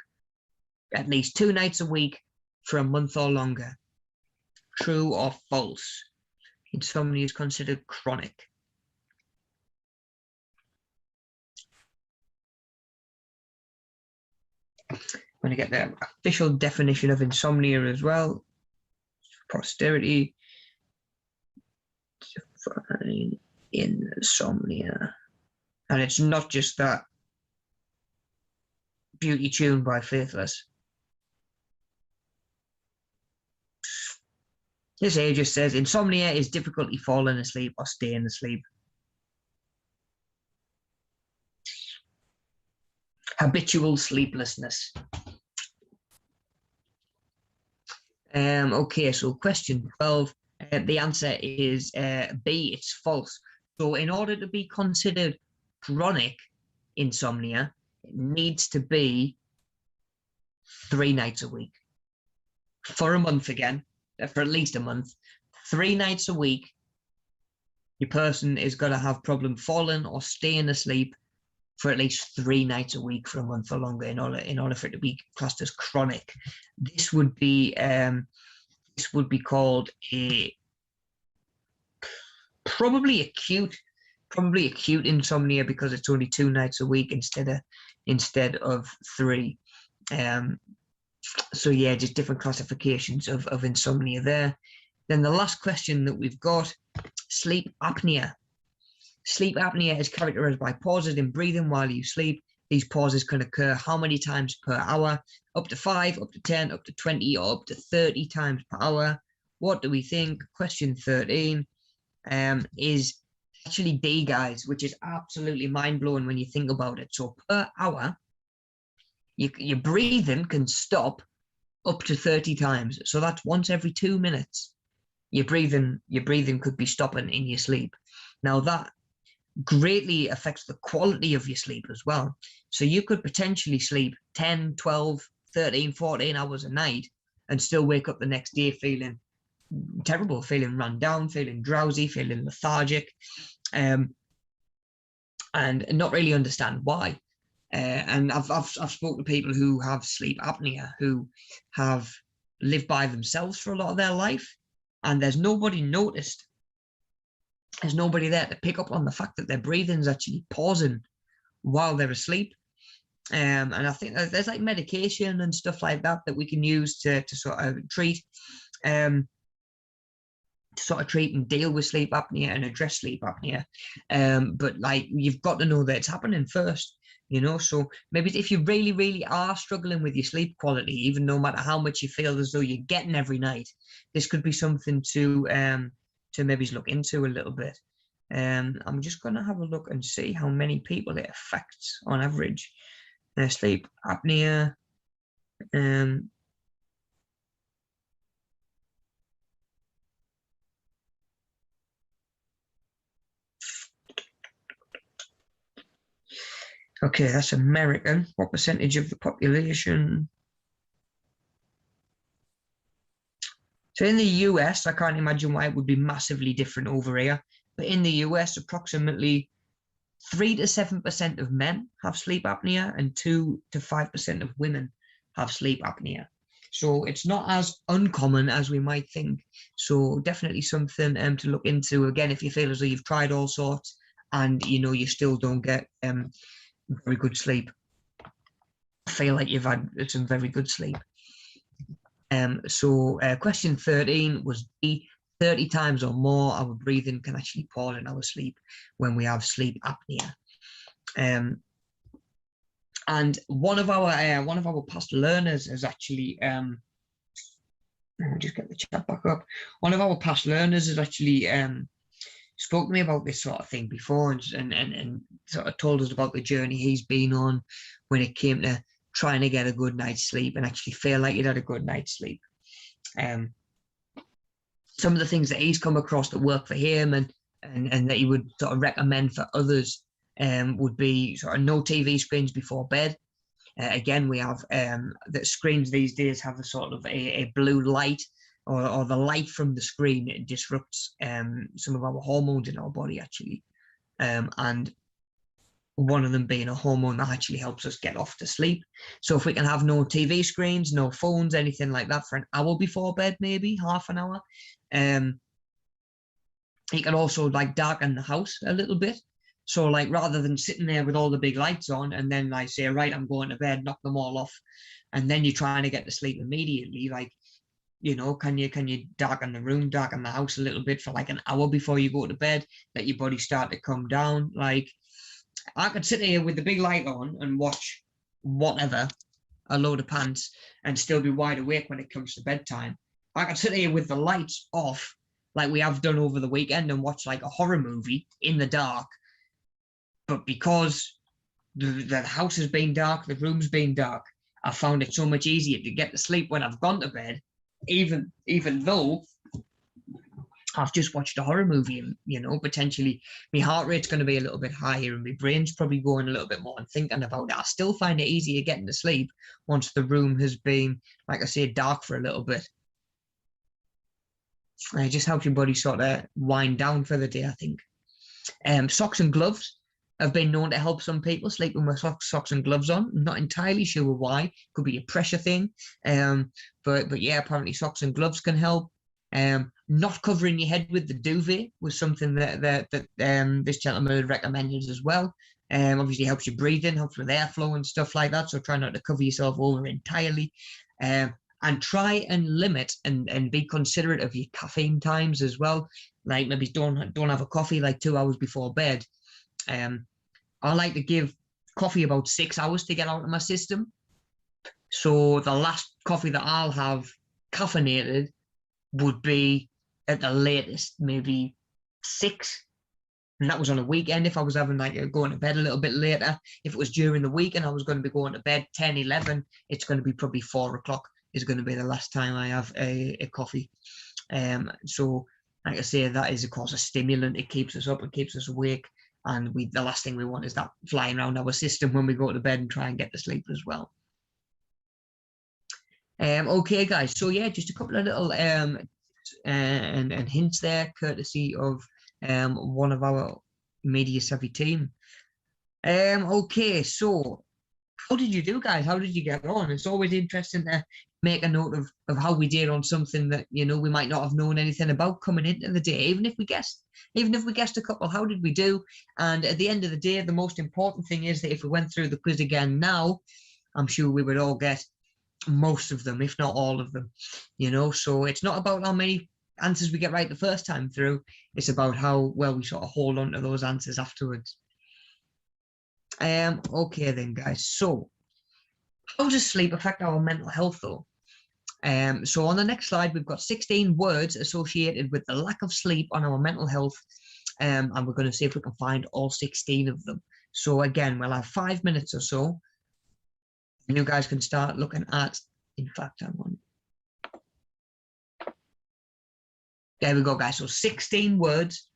at least 2 nights a week for a month or longer? True or false? Insomnia is considered chronic. I'm going to get the official definition of insomnia as well. Posterity. Define insomnia. And it's not just that beauty tune by Faithless. This here just says insomnia is difficulty falling asleep or staying asleep. Habitual sleeplessness. Okay, so question 12. The answer is B, it's false. So in order to be considered chronic insomnia, it needs to be 3 nights a week. For a month again, for at least a month, 3 nights a week, your person is going to have problem falling or staying asleep for at least 3 nights a week for a month or longer in order for it to be classed as chronic. This would be called a probably acute insomnia, because it's only 2 nights a week instead of 3. So yeah, just different classifications of insomnia there. Then the last question that we've got, sleep apnea. Sleep apnea is characterized by pauses in breathing while you sleep. These pauses can occur how many times per hour? Up to 5, up to 10, up to 20, or up to 30 times per hour. What do we think? Question 13 is actually D, guys, which is absolutely mind-blowing when you think about it. So per hour, your breathing can stop up to 30 times. So that's once every 2 minutes. Your breathing could be stopping in your sleep. Now that greatly affects the quality of your sleep as well. So you could potentially sleep 10, 12, 13, 14 hours a night and still wake up the next day feeling terrible, feeling run down, feeling drowsy, feeling lethargic, and not really understand why. And I've spoken to people who have sleep apnea, who have lived by themselves for a lot of their life, and there's nobody noticed. There's nobody there to pick up on the fact that their breathing's actually pausing while they're asleep. And I think there's like medication and stuff like that that we can use to sort of treat and deal with sleep apnea and address sleep apnea. But like you've got to know that it's happening first, you know. So maybe if you really, really are struggling with your sleep quality, even no matter how much you feel as though you're getting every night, this could be something to maybe look into a little bit. I'm just gonna have a look and see how many people it affects on average. Sleep apnea. Okay, that's American. What percentage of the population? So in the US, I can't imagine why it would be massively different over here. But in the US, approximately 3 to 7% of men have sleep apnea and 2 to 5% of women have sleep apnea. So it's not as uncommon as we might think. So definitely something to look into. Again, if you feel as though you've tried all sorts and you know you still don't get very good sleep, I feel like you've had some very good sleep. So question 13 was B. 30 times or more our breathing can actually pause in our sleep when we have sleep apnea. And one of our past learners has actually let me just get the chat back up. One of our past learners has actually spoke to me about this sort of thing before and sort of told us about the journey he's been on when it came to trying to get a good night's sleep and actually feel like he'd had a good night's sleep. Some of the things that he's come across that work for him and that he would sort of recommend for others would be sort of no TV screens before bed. Again, we have that screens these days have a sort of a blue light or the light from the screen. It disrupts some of our hormones in our body actually. And one of them being a hormone that actually helps us get off to sleep. So if we can have no TV screens, no phones, anything like that for an hour before bed, maybe half an hour. You can also like darken the house a little bit. So like rather than sitting there with all the big lights on and then like say, right, I'm going to bed, knock them all off, and then you're trying to get to sleep immediately, like, you know, can you darken the room, darken the house a little bit for like an hour before you go to bed, let your body start to come down. Like I could sit here with the big light on and watch whatever, a load of pants, and still be wide awake when it comes to bedtime. I could sit here with the lights off, like we have done over the weekend, and watch like a horror movie in the dark. But because the house has been dark, the room's been dark, I found it so much easier to get to sleep when I've gone to bed, even though I've just watched a horror movie and, you know, potentially my heart rate's going to be a little bit higher and my brain's probably going a little bit more and thinking about it. I still find it easier getting to sleep once the room has been, like I say, dark for a little bit. It just helps your body sort of wind down for the day, I think. Socks and gloves have been known to help some people sleeping with socks and gloves on. I'm not entirely sure why. Could be a pressure thing. But yeah, apparently socks and gloves can help. Not covering your head with the duvet was something that this gentleman had recommended as well. Obviously helps your breathing, helps with airflow and stuff like that. So try not to cover yourself over entirely. And try and limit and be considerate of your caffeine times as well. Like maybe don't have a coffee like 2 hours before bed. I like to give coffee about 6 hours to get out of my system. So the last coffee that I'll have caffeinated would be at the latest maybe 6, and that was on a weekend. If I was having like going to bed a little bit later, if it was during the week and I was going to be going to bed 10, 11, it's going to be probably 4 o'clock is going to be the last time I have a coffee. So like I say, that is of course a stimulant. It keeps us up, it keeps us awake, and the last thing we want is that flying around our system when we go to bed and try and get to sleep as well. Okay, guys. So yeah, just a couple of little and hints there, courtesy of one of our media savvy team. Okay, so how did you do, guys? How did you get on? It's always interesting to make a note of how we did on something that, you know, we might not have known anything about coming into the day, even if we guessed a couple. How did we do? And at the end of the day, the most important thing is that if we went through the quiz again now, I'm sure we would all get most of them, if not all of them, you know. So it's not about how many answers we get right the first time through, it's about how well we sort of hold on to those answers afterwards. Okay then, guys, so how does sleep affect our mental health though? So on the next slide, we've got 16 words associated with the lack of sleep on our mental health, and we're going to see if we can find all 16 of them. So again, we'll have 5 minutes or so, and you guys can start looking at, in fact, I'm on. There we go, guys. So 16 words.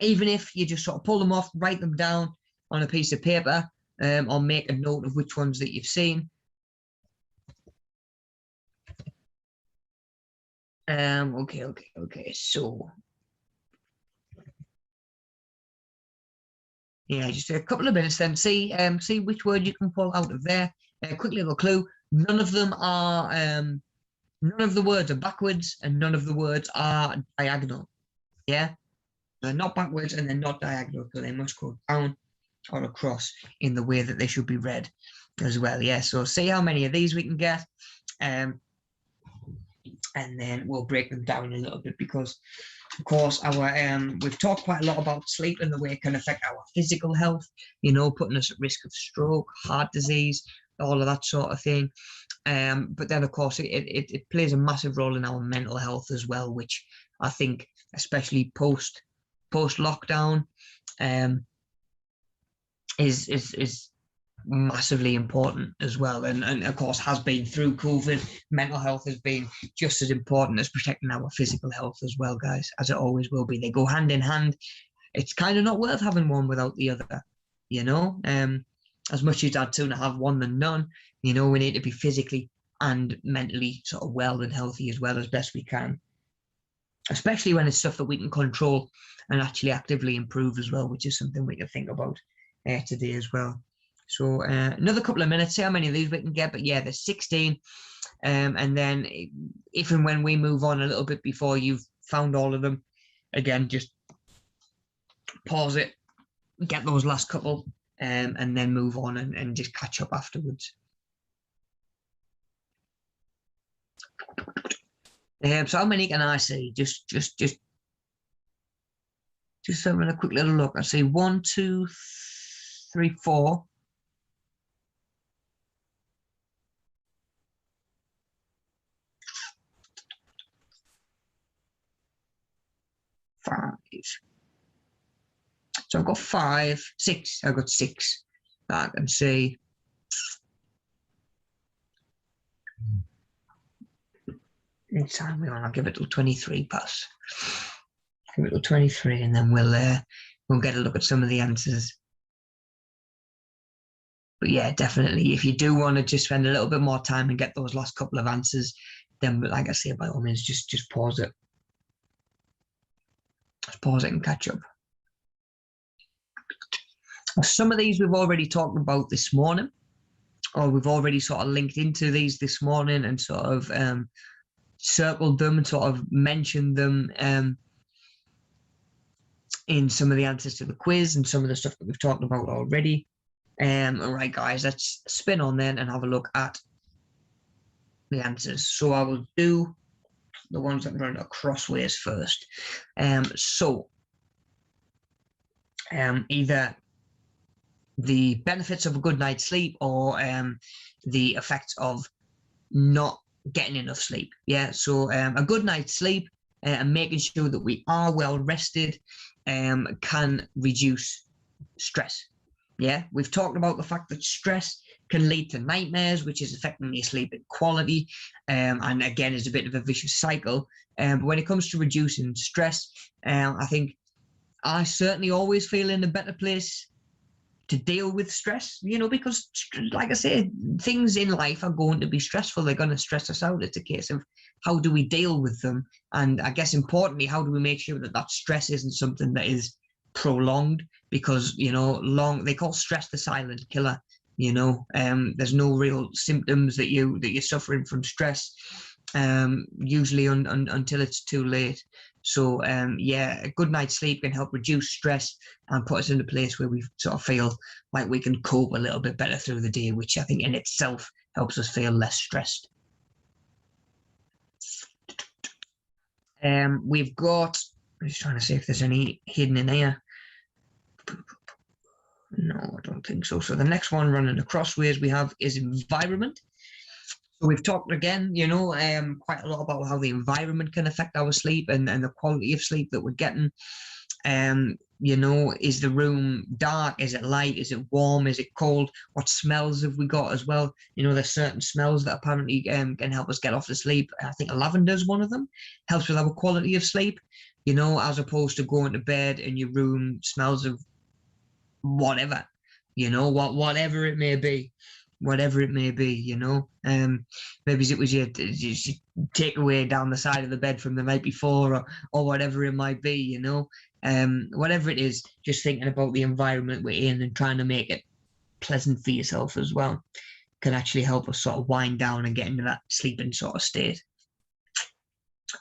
Even if you just sort of pull them off, write them down on a piece of paper, or make a note of which ones that you've seen. Okay. So yeah, just a couple of minutes then. See which word you can pull out of there. Quick little clue: none of them are none of the words are backwards, and none of the words are diagonal. Yeah, they're not backwards and they're not diagonal, so they must go down or across in the way that they should be read as well. Yeah, so see how many of these we can get, and then we'll break them down a little bit, because of course we've talked quite a lot about sleep and the way it can affect our physical health, you know, putting us at risk of stroke, heart disease, all of that sort of thing. But then of course it plays a massive role in our mental health as well, which I think especially post lockdown is massively important as well, and of course has been through COVID. Mental health has been just as important as protecting our physical health as well, guys, as it always will be. They go hand in hand. It's kind of not worth having one without the other, you know. As much as I'd sooner have one than none, you know, we need to be physically and mentally sort of well and healthy as well as best we can, especially when it's stuff that we can control and actually actively improve as well, which is something we can think about today as well. So another couple of minutes, see how many of these we can get. But yeah, there's 16. And then if and when we move on a little bit before you've found all of them, again, just pause it, get those last couple, and then move on and just catch up afterwards. So how many can I see? Just having a quick little look. I see 1, 2, 3, 4. 5. So I've got 5, 6. I've got 6 that I can see. Anytime we want, I'll give it till 23 pass. Give it till 23, and then we'll get a look at some of the answers. But yeah, definitely, if you do want to just spend a little bit more time and get those last couple of answers, then, like I say, by all means, just pause it. Just pause it and catch up. Some of these we've already talked about this morning, or we've already sort of linked into these this morning and sort of circled them and sort of mentioned them in some of the answers to the quiz and some of the stuff that we've talked about already. All right, guys, let's spin on then and have a look at the answers. So I will do the ones that run crossways first. Either the benefits of a good night's sleep or the effects of not getting enough sleep. Yeah, so a good night's sleep and making sure that we are well rested can reduce stress. Yeah, we've talked about the fact that stress can lead to nightmares, which is affecting your sleeping quality, and again is a bit of a vicious cycle. But when it comes to reducing stress, I think I certainly always feel in a better place to deal with stress, you know, because like I say, things in life are going to be stressful. They're going to stress us out. It's a case of how do we deal with them? And I guess importantly, how do we make sure that that stress isn't something that is prolonged? Because, you know, they call stress the silent killer. You know, there's no real symptoms that you're suffering from stress, usually until it's too late. So yeah, a good night's sleep can help reduce stress and put us in a place where we sort of feel like we can cope a little bit better through the day, which I think in itself helps us feel less stressed. We've got, I'm just trying to see if there's any hidden in here. No, I don't think so. So the next one running across ways we have is environment. So we've talked again, you know, quite a lot about how the environment can affect our sleep and the quality of sleep that we're getting. You know, is the room dark? Is it light? Is it warm? Is it cold? What smells have we got as well? You know, there's certain smells that apparently can help us get off to sleep. I think lavender is one of them. Helps with our quality of sleep, you know, as opposed to going to bed and your room smells of whatever, you know, whatever it may be, you know. Maybe it was your takeaway down the side of the bed from the night before, or whatever it might be, you know. Whatever it is, just thinking about the environment we're in and trying to make it pleasant for yourself as well can actually help us sort of wind down and get into that sleeping sort of state.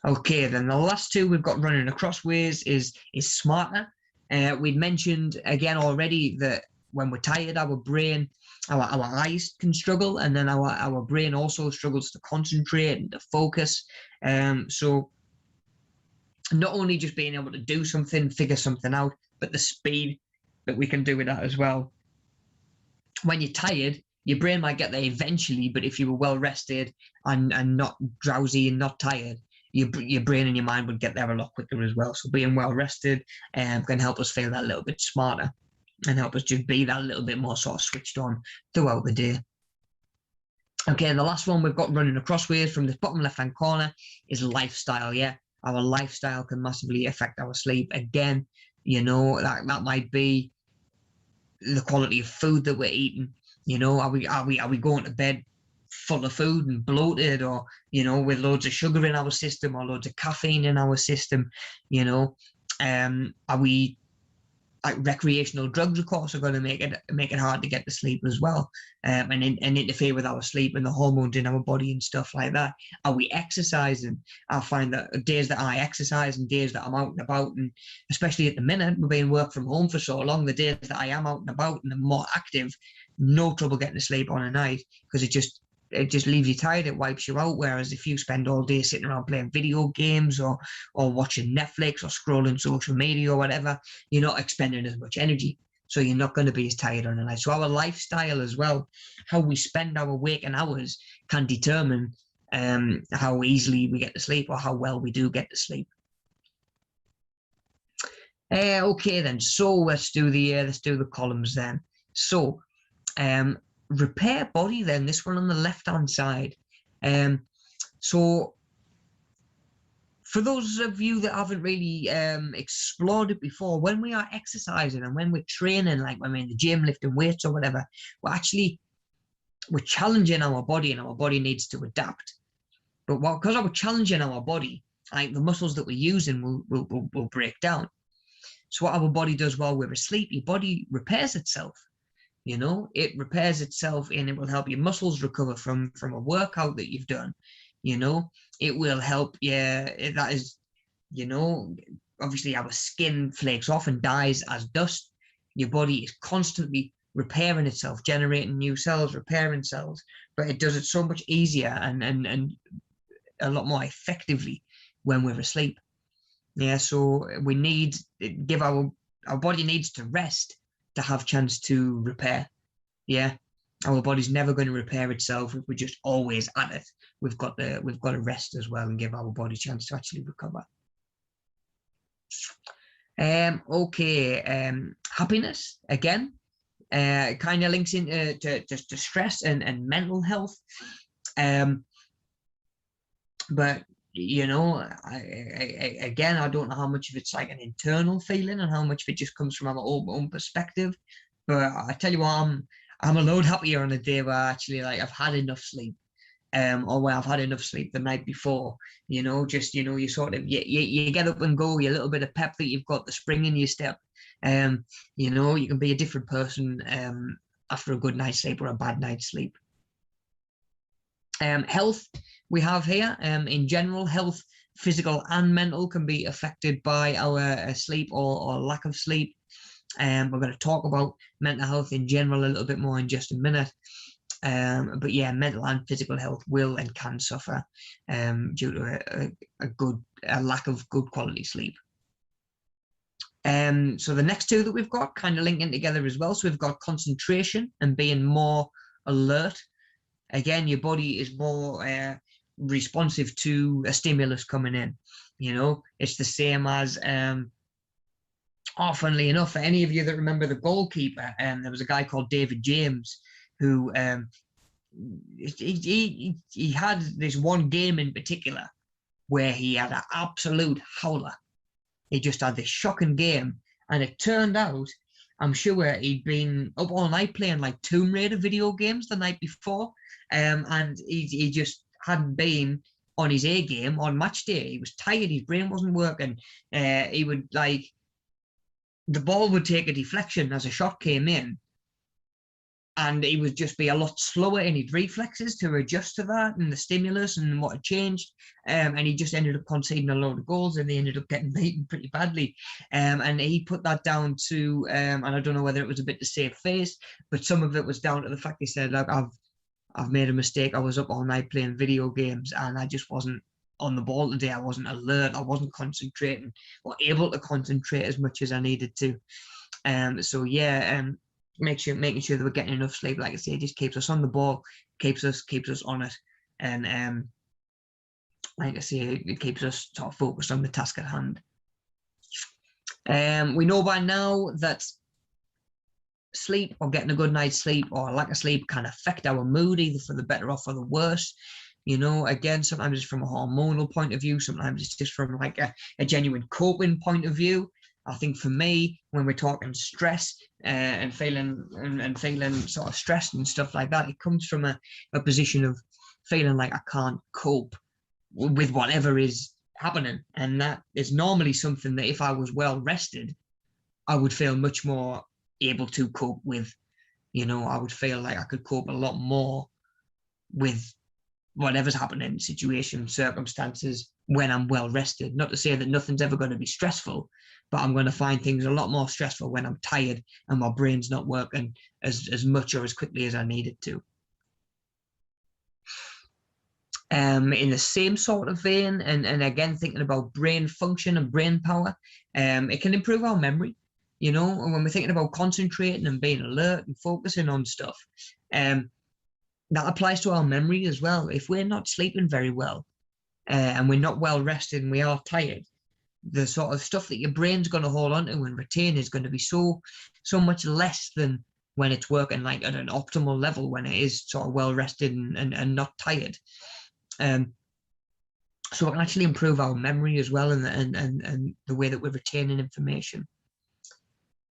Okay, then the last two we've got running across ways is smarter. We'd mentioned again already that when we're tired, our brain, our eyes can struggle, and then our brain also struggles to concentrate and to focus. So not only just being able to do something, figure something out, but the speed that we can do with that as well. When you're tired, your brain might get there eventually, but if you were well rested and not drowsy and not tired, your brain and your mind would get there a lot quicker as well. So being well rested can help us feel that little bit smarter and help us just be that little bit more sort of switched on throughout the day. Okay, the last one we've got running across ways from this bottom left-hand corner is lifestyle. Yeah, our lifestyle can massively affect our sleep. Again, you know, that might be the quality of food that we're eating. You know, are we going to bed full of food and bloated, or, you know, with loads of sugar in our system or loads of caffeine in our system? You know, are we, like, recreational drugs, of course, are going to make it hard to get to sleep as well, and interfere with our sleep and the hormones in our body and stuff like that. Are we exercising? I find that days that I exercise and days that I'm out and about, and especially at the minute, we're being work from home for so long, the days that I am out and about and I'm more active, no trouble getting to sleep on a night, because it just leaves you tired. It wipes you out. Whereas if you spend all day sitting around playing video games or watching Netflix or scrolling social media or whatever, you're not expending as much energy. So you're not going to be as tired on a night. So our lifestyle as well, how we spend our waking hours, can determine how easily we get to sleep or how well we do get to sleep. Okay then, so let's do the columns then. So repair body then, this one on the left hand side. So for those of you that haven't really explored it before, when we are exercising and when we're training, like when we're in the gym lifting weights or whatever, we're challenging our body, and our body needs to adapt. But because we're challenging our body, like, the muscles that we're using will break down. So what our body does while we're asleep, your body repairs itself. You know, it repairs itself, and it will help your muscles recover from a workout that you've done. You know, it will help you. That is, you know, obviously our skin flakes off and dies as dust. Your body is constantly repairing itself, generating new cells, repairing cells, but it does it so much easier and a lot more effectively when we're asleep. Yeah, so we need our body needs to rest to have chance to repair. Yeah, our body's never going to repair itself if we're just always at it. We've got to rest as well and give our body a chance to actually recover. Okay, happiness again, kind of links into to stress and mental health. But you know, I don't know how much of it's like an internal feeling and how much of it just comes from our own perspective. But I tell you what, I'm a load happier on a day where actually, like, I've had enough sleep, or where I've had enough sleep the night before. You know, just, you know, you sort of you get up and go, you a little bit of pep that you've got, the spring in your step. You know, you can be a different person after a good night's sleep or a bad night's sleep. Health we have here. In general, health, physical and mental, can be affected by our sleep or lack of sleep. We're going to talk about mental health in general a little bit more in just a minute. But yeah, mental and physical health will and can suffer due to a lack of good quality sleep. So the next two that we've got kind of linking together as well. So we've got concentration and being more alert. Again, your body is more responsive to a stimulus coming in. You know, it's the same as funnily enough, for any of you that remember the goalkeeper, there was a guy called David James who he had this one game in particular where he had an absolute howler. He just had this shocking game, and it turned out, I'm sure he'd been up all night playing like Tomb Raider video games the night before, and he just hadn't been on his A game on match day. He was tired, his brain wasn't working. He would the ball would take a deflection as a shot came in, and he would just be a lot slower in his reflexes to adjust to that and the stimulus and what had changed. And he just ended up conceding a load of goals, and they ended up getting beaten pretty badly. And he put that down to, and I don't know whether it was a bit to save face, but some of it was down to the fact he said, like, I've made a mistake. I was up all night playing video games, and I just wasn't on the ball today. I wasn't alert. I wasn't concentrating or able to concentrate as much as I needed to. So yeah, making sure that we're getting enough sleep, like I say, just keeps us on the ball, keeps us on it, and like I say, it keeps us sort of focused on the task at hand. We know by now that sleep, or getting a good night's sleep or lack of sleep, can affect our mood, either for the better or for the worse. You know, again, sometimes it's from a hormonal point of view, sometimes it's just from like a genuine coping point of view. I think for me, when we're talking stress and feeling sort of stressed and stuff like that, it comes from a position of feeling like I can't cope with whatever is happening. And that is normally something that if I was well rested, I would feel much more able to cope with. You know, I would feel like I could cope a lot more with whatever's happening, situations, circumstances, when I'm well rested. Not to say that nothing's ever going to be stressful, but I'm going to find things a lot more stressful when I'm tired and my brain's not working as much or as quickly as I need it to. In the same sort of vein, and again, thinking about brain function and brain power, it can improve our memory. You know, and when we're thinking about concentrating and being alert and focusing on stuff, that applies to our memory as well. If we're not sleeping very well and we're not well rested and we are tired, the sort of stuff that your brain's going to hold on to and retain is going to be so much less than when it's working like at an optimal level, when it is sort of well rested and not tired. So it can actually improve our memory as well, and the way that we're retaining information.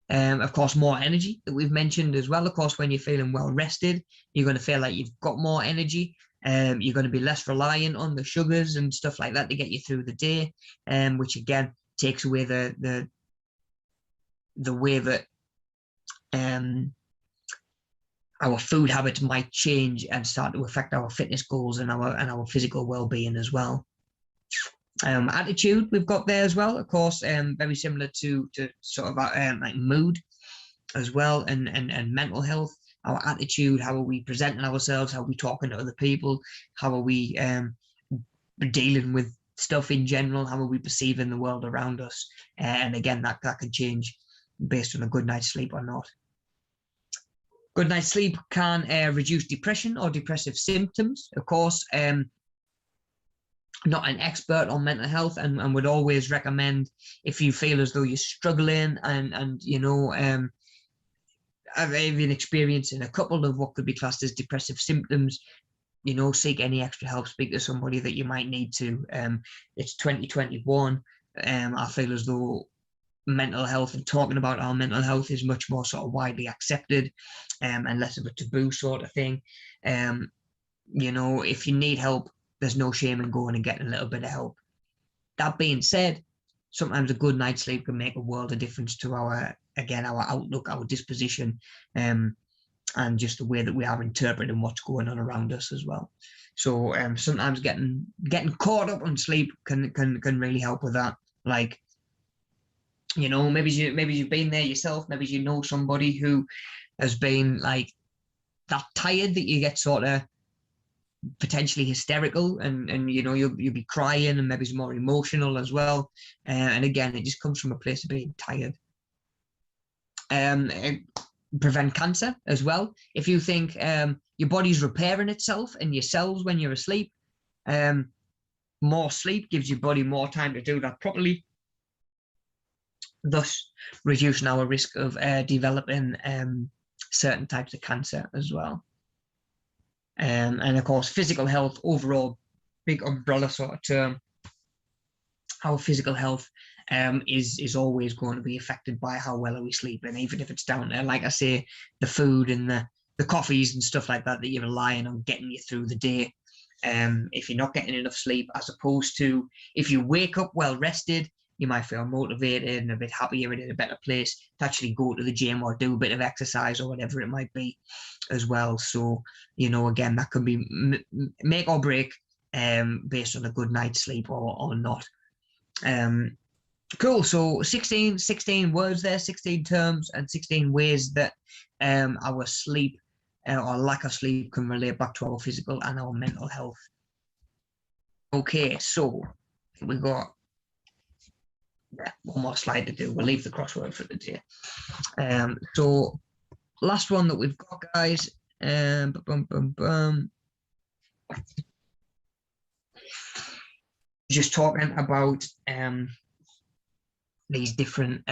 Of course, more energy that we've mentioned as well. Of course, when you're feeling well rested, you're going to feel like you've got more energy. You're going to be less reliant on the sugars and stuff like that to get you through the day, which again takes away the way that our food habits might change and start to affect our fitness goals and our physical well-being as well. Attitude we've got there as well, of course, very similar to sort of like mood as well, and mental health. Our attitude, how are we presenting ourselves, how are we talking to other people, how are we dealing with stuff in general, how are we perceiving the world around us, and again, that can change based on a good night's sleep or not. Good night's sleep can reduce depression or depressive symptoms. Of course, not an expert on mental health, and would always recommend, if you feel as though you're struggling and you know, I've been experiencing a couple of what could be classed as depressive symptoms, you know, seek any extra help, speak to somebody that you might need to. It's 2021. I feel as though mental health and talking about our mental health is much more sort of widely accepted, and less of a taboo sort of thing. You know, if you need help, there's no shame in going and getting a little bit of help. That being said, sometimes a good night's sleep can make a world of difference to our outlook, our disposition, and just the way that we are interpreting what's going on around us as well. So sometimes getting caught up on sleep can really help with that. Like, you know, maybe you've been there yourself. Maybe you know somebody who has been like that tired that you get sort of potentially hysterical, and you know, you'll be crying, and maybe it's more emotional as well. And again, it just comes from a place of being tired. Prevent cancer as well. If you think your body's repairing itself and your cells when you're asleep, more sleep gives your body more time to do that properly, thus reducing our risk of developing certain types of cancer as well. And of course, physical health overall, big umbrella sort of term. Our physical health is always going to be affected by how well are we sleeping, even if it's down to, like I say, the food and the coffees and stuff like that you're relying on getting you through the day. If you're not getting enough sleep, as opposed to if you wake up well rested, you might feel motivated and a bit happier and in a better place to actually go to the gym or do a bit of exercise or whatever it might be as well. So, you know, again, that can be make or break based on a good night's sleep or not. Cool. So 16 words there, 16 terms and 16 ways that our sleep or lack of sleep can relate back to our physical and our mental health. Okay, so we got one more slide to do. We'll leave the crossword for the day. So last one that we've got, guys. Just talking about these different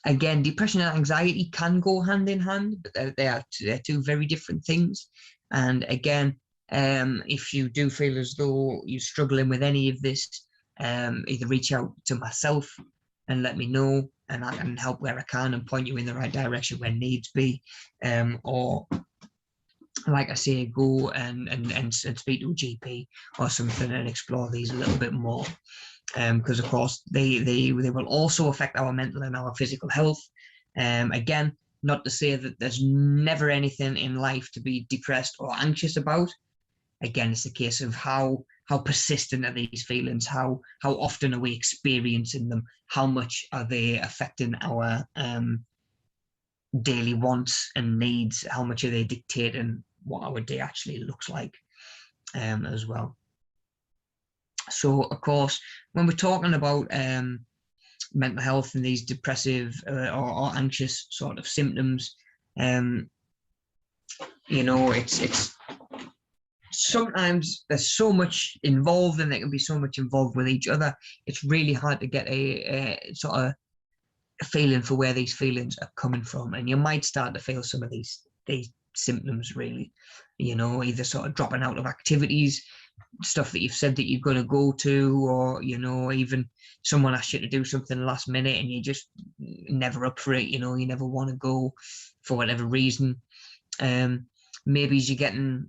again, depression and anxiety can go hand in hand, but they're two very different things. And again, if you do feel as though you're struggling with any of this, either reach out to myself and let me know, and I can help where I can and point you in the right direction when needs be, or like I say, go and speak to a GP or something and explore these a little bit more, because of course they will also affect our mental and our physical health. Again, not to say that there's never anything in life to be depressed or anxious about. Again, it's a case of how persistent are these feelings, how often are we experiencing them, how much are they affecting our daily wants and needs, how much are they dictating what our day actually looks like as well. So of course, when we're talking about mental health and these depressive or anxious sort of symptoms, you know, it's sometimes there's so much involved, and there can be so much involved with each other. It's really hard to get a sort of a feeling for where these feelings are coming from, and you might start to feel some of these symptoms, really, you know, either sort of dropping out of activities, stuff that you've said that you're going to go to, or, you know, even someone asks you to do something last minute and you just never up for it, you know, you never want to go for whatever reason. Maybe you're getting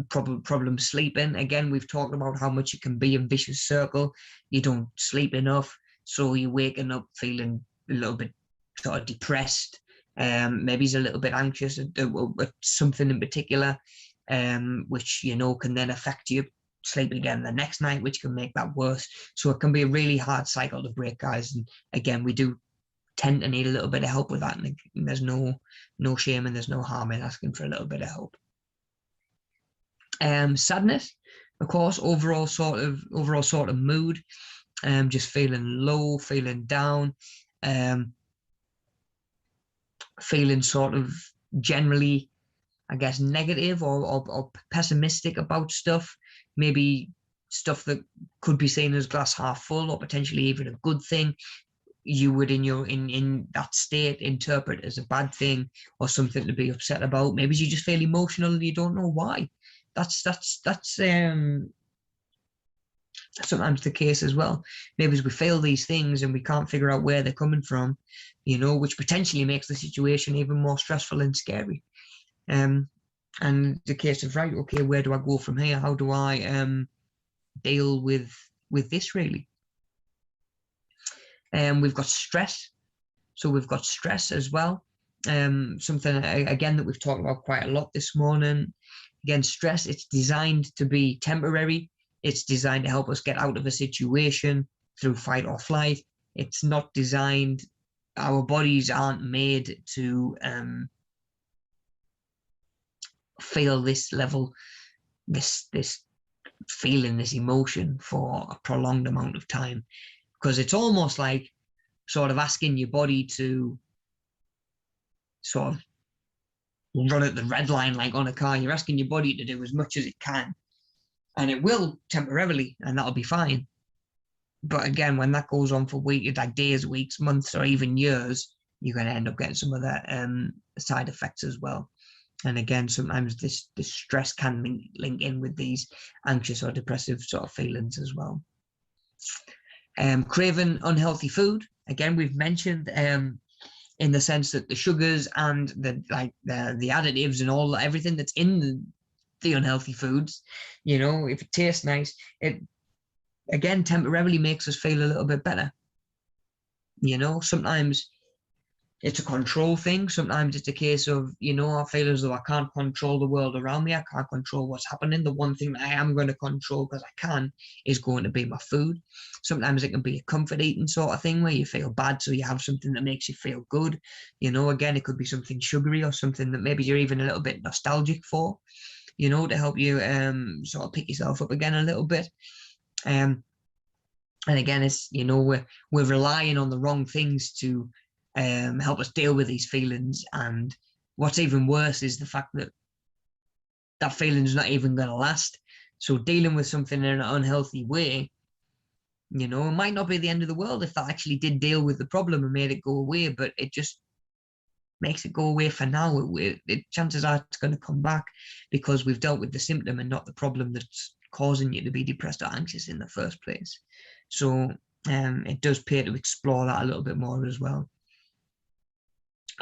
problems sleeping. Again, we've talked about how much it can be a vicious circle. You don't sleep enough, so you're waking up feeling a little bit sort of depressed. Maybe he's a little bit anxious at something in particular, which, you know, can then affect you sleeping again the next night, which can make that worse. So it can be a really hard cycle to break, guys. And again, we do tend to need a little bit of help with that, and there's no shame and there's no harm in asking for a little bit of help. Sadness, of course, overall sort of mood, just feeling low, feeling down, feeling sort of generally, I guess, negative or pessimistic about stuff, maybe stuff that could be seen as glass half full or potentially even a good thing, you would in that state interpret as a bad thing or something to be upset about. Maybe you just feel emotional and you don't know why. That's sometimes the case as well. Maybe we feel these things and we can't figure out where they're coming from, you know, which potentially makes the situation even more stressful and scary. And the case of, right, okay, where do I go from here? How do I deal with this, really? We've got stress. So we've got stress as well. something again that we've talked about quite a lot this morning. Again, stress, it's designed to be temporary. It's designed to help us get out of a situation through fight or flight. It's not designed, our bodies aren't made to feel this level, this feeling, this emotion for a prolonged amount of time, because it's almost like sort of asking your body to sort of run at the red line like on a car. You're asking your body to do as much as it can, and it will temporarily, and that'll be fine. But again, when that goes on for weeks, like days, weeks, months, or even years, you're going to end up getting some of that side effects as well. And again, sometimes this stress can link in with these anxious or depressive sort of feelings as well. Craving unhealthy food. Again, we've mentioned in the sense that the sugars and the additives and everything that's in the unhealthy foods, you know, if it tastes nice, it again temporarily makes us feel a little bit better. You know, sometimes it's a control thing. Sometimes it's a case of, you know, I feel as though I can't control the world around me. I can't control what's happening. The one thing that I am going to control, because I can, is going to be my food. Sometimes it can be a comfort eating sort of thing where you feel bad, so you have something that makes you feel good. You know, again, it could be something sugary or something that maybe you're even a little bit nostalgic for, you know, to help you sort of pick yourself up again a little bit. And again, it's, you know, we're relying on the wrong things to help us deal with these feelings. And what's even worse is the fact that that feeling is not even going to last. So dealing with something in an unhealthy way, you know, it might not be the end of the world if that actually did deal with the problem and made it go away, but it just makes it go away for now. Chances are it's going to come back because we've dealt with the symptom and not the problem that's causing you to be depressed or anxious in the first place. So it does pay to explore that a little bit more as well.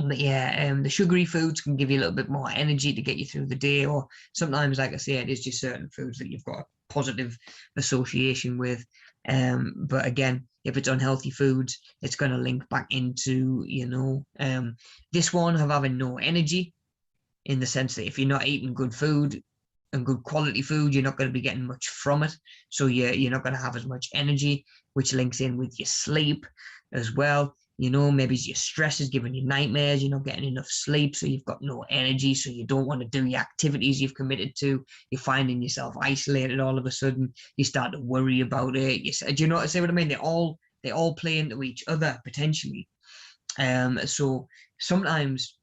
But yeah, the sugary foods can give you a little bit more energy to get you through the day, or sometimes, like I say, it is just certain foods that you've got a positive association with. But again, if it's unhealthy foods, it's going to link back into, you know, this one of having no energy, in the sense that if you're not eating good food and good quality food, you're not going to be getting much from it. So you're not going to have as much energy, which links in with your sleep as well. You know, maybe your stress is giving you nightmares, you're not getting enough sleep, so you've got no energy, so you don't want to do your activities you've committed to. You're finding yourself isolated all of a sudden. You start to worry about it. Do you know what I mean? They all play into each other potentially. So sometimes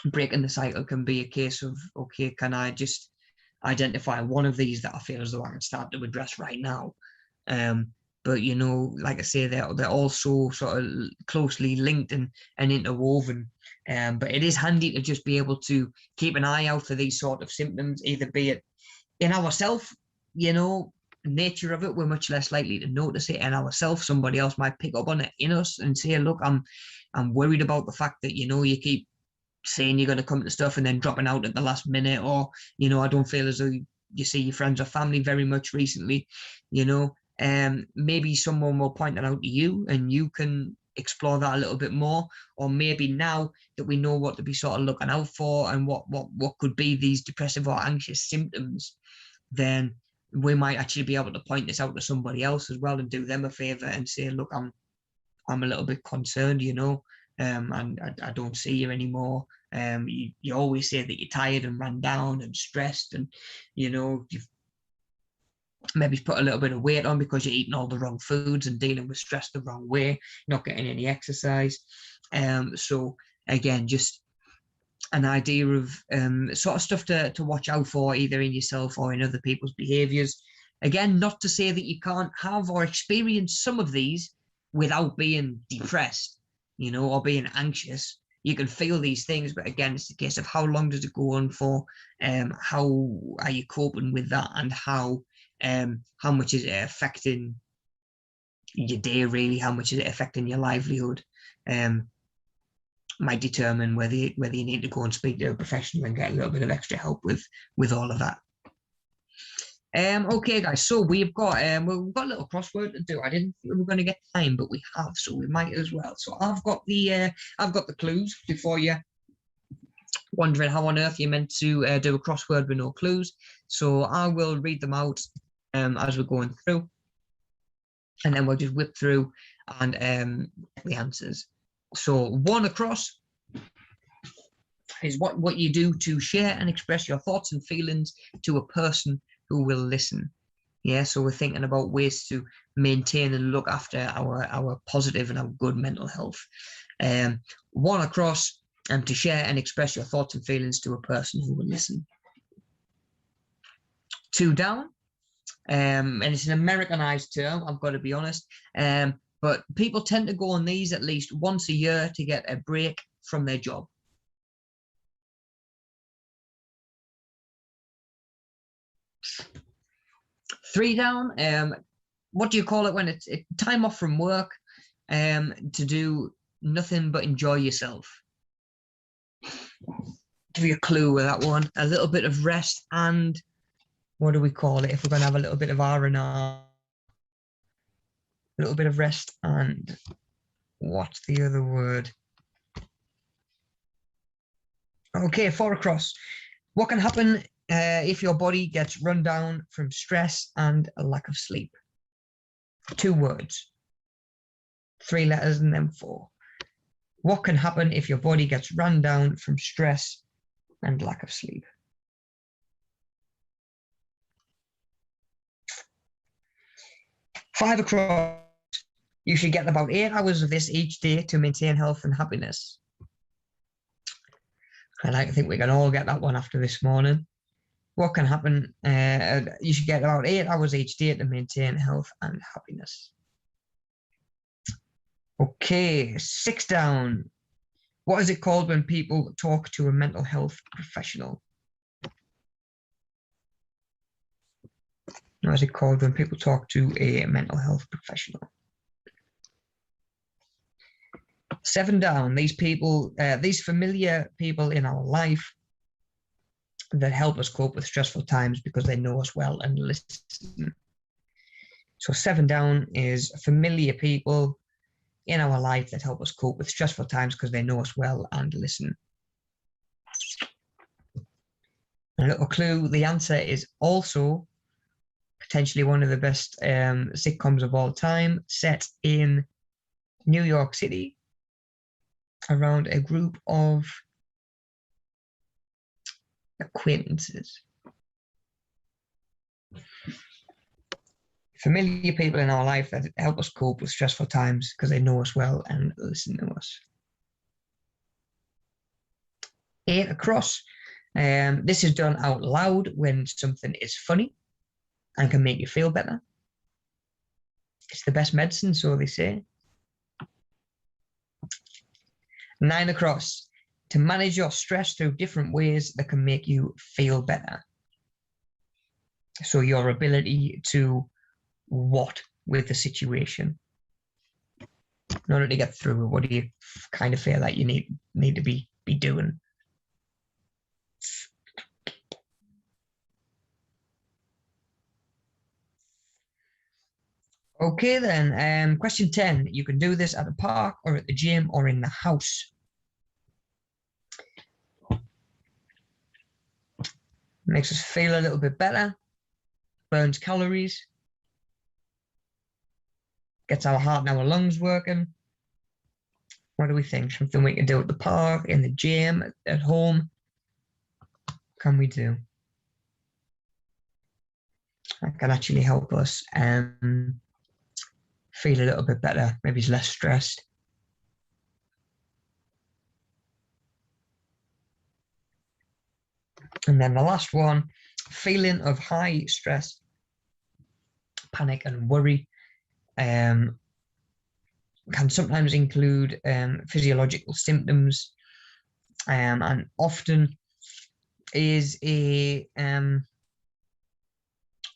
breaking the cycle can be a case of, okay, can I just identify one of these that I feel as though I can start to address right now? But, you know, like I say, they're also sort of closely linked and interwoven. But it is handy to just be able to keep an eye out for these sort of symptoms, either be it in ourselves, you know, nature of it, we're much less likely to notice it in ourselves. Somebody else might pick up on it in us and say, look, I'm worried about the fact that, you know, you keep saying you're going to come to stuff and then dropping out at the last minute, or, you know, I don't feel as though you see your friends or family very much recently, you know. Maybe someone will point that out to you and you can explore that a little bit more. Or maybe now that we know what to be sort of looking out for and what could be these depressive or anxious symptoms, then we might actually be able to point this out to somebody else as well and do them a favor and say, look, I'm a little bit concerned, you know, and I don't see you anymore. You always say that you're tired and run down and stressed, and, you know, you've maybe put a little bit of weight on because you're eating all the wrong foods and dealing with stress the wrong way, not getting any exercise. So again, just an idea of sort of stuff to watch out for, either in yourself or in other people's behaviors. Again, not to say that you can't have or experience some of these without being depressed, you know, or being anxious. You can feel these things, but again, it's the case of how long does it go on for? How are you coping with that, and how much is it affecting your day, really? How much is it affecting your livelihood? Might determine whether you need to go and speak to a professional and get a little bit of extra help with all of that. Okay, guys. So we've got a little crossword to do. I didn't think we were going to get time, but we have, so we might as well. So I've got the clues before you wondering how on earth you're meant to do a crossword with no clues. So I will read them out as we're going through, and then we'll just whip through and the answers. So one across is what you do to share and express your thoughts and feelings to a person who will listen. Yeah, so we're thinking about ways to maintain and look after our positive and our good mental health. One across, to share and express your thoughts and feelings to a person who will listen. Two down, and it's an Americanized term, I've got to be honest, but people tend to go on these at least once a year to get a break from their job. Three down, what do you call it when it's time off from work to do nothing but enjoy yourself? Give you a clue with that one. A little bit of rest and what do we call it if we're going to have a little bit of R&R? A little bit of rest and what's the other word? Okay, four across. What can happen if your body gets run down from stress and a lack of sleep? Two words. Three letters and then four. What can happen if your body gets run down from stress and lack of sleep? Five across. You should get about 8 hours of this each day to maintain health and happiness. I like to think we can all get that one after this morning. What can happen? You should get about 8 hours each day to maintain health and happiness. Okay, 6 down. What is it called when people talk to a mental health professional? What is it called when people talk to a mental health professional? 7 down. These people, these familiar people in our life that help us cope with stressful times because they know us well and listen. So 7 down is familiar people in our life that help us cope with stressful times because they know us well and listen. A little clue, the answer is also potentially one of the best sitcoms of all time, set in New York City around a group of acquaintances. Familiar people in our life that help us cope with stressful times because they know us well and listen to us. 8 across. This is done out loud when something is funny and can make you feel better. It's the best medicine, so they say. 9 across. To manage your stress through different ways that can make you feel better. So your ability to what with the situation. In order to get through, what do you kind of feel like you need to be doing? Okay then, question 10. You can do this at a park or at the gym or in the house. Makes us feel a little bit better, burns calories, gets our heart and our lungs working. What do we think? Something we can do at the park, in the gym, at home? Can we do? That can actually help us feel a little bit better, maybe it's less stressed. And then the last one, feeling of high stress, panic and worry can sometimes include physiological symptoms and often is a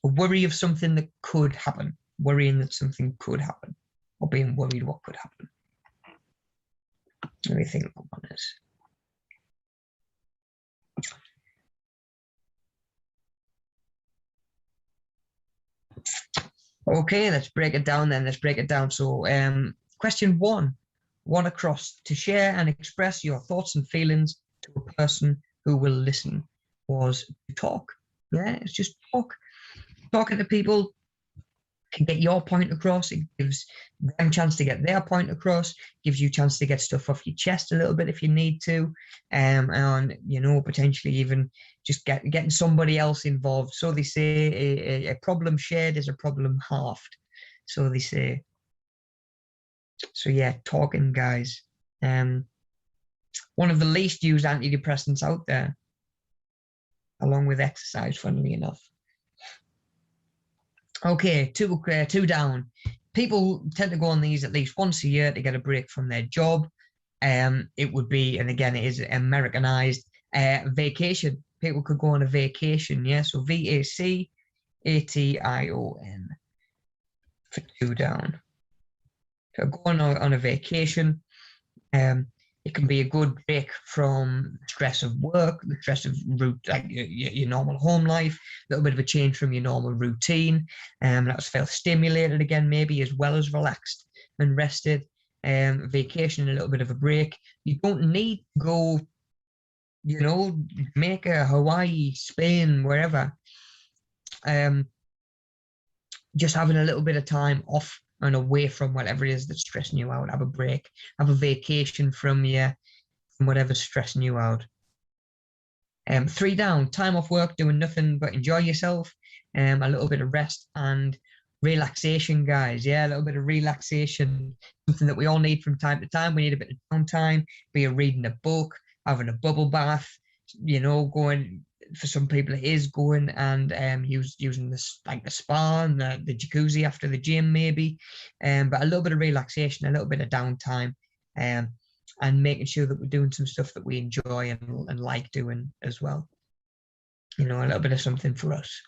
worry of something that could happen, worrying that something could happen, or being worried what could happen. Let me think what one is. Okay, let's break it down then. Let's break it down. So, question one across: to share and express your thoughts and feelings to a person who will listen, was to talk. Yeah, it's just talk. Talking to people can get your point across. It gives them a chance to get their point across. Gives you a chance to get stuff off your chest a little bit if you need to, and potentially even just getting somebody else involved. So they say a problem shared is a problem halved. So they say. So yeah, talking, guys. One of the least used antidepressants out there, along with exercise, funnily enough. Okay, two down. People tend to go on these at least once a year to get a break from their job. It would be, and again, it is Americanized, vacation. People could go on a vacation, yeah. So VACATION for two down. So going on a vacation. It can be a good break from the stress of work, the stress of your normal home life, a little bit of a change from your normal routine. Let's feel stimulated again, maybe, as well as relaxed and rested. Vacation, a little bit of a break. You don't need to go, Jamaica, Hawaii, Spain, wherever. Just having a little bit of time off and away from whatever it is that's stressing you out. Have a break, have a vacation from whatever's stressing you out. Three down, time off work, doing nothing but enjoy yourself. A little bit of rest and relaxation, guys. Yeah, a little bit of relaxation, something that we all need from time to time. We need a bit of downtime, be it reading a book, having a bubble bath, going. For some people, it is going and using this like the spa and the jacuzzi after the gym, maybe. But a little bit of relaxation, a little bit of downtime, and making sure that we're doing some stuff that we enjoy and like doing as well. A little bit of something for us.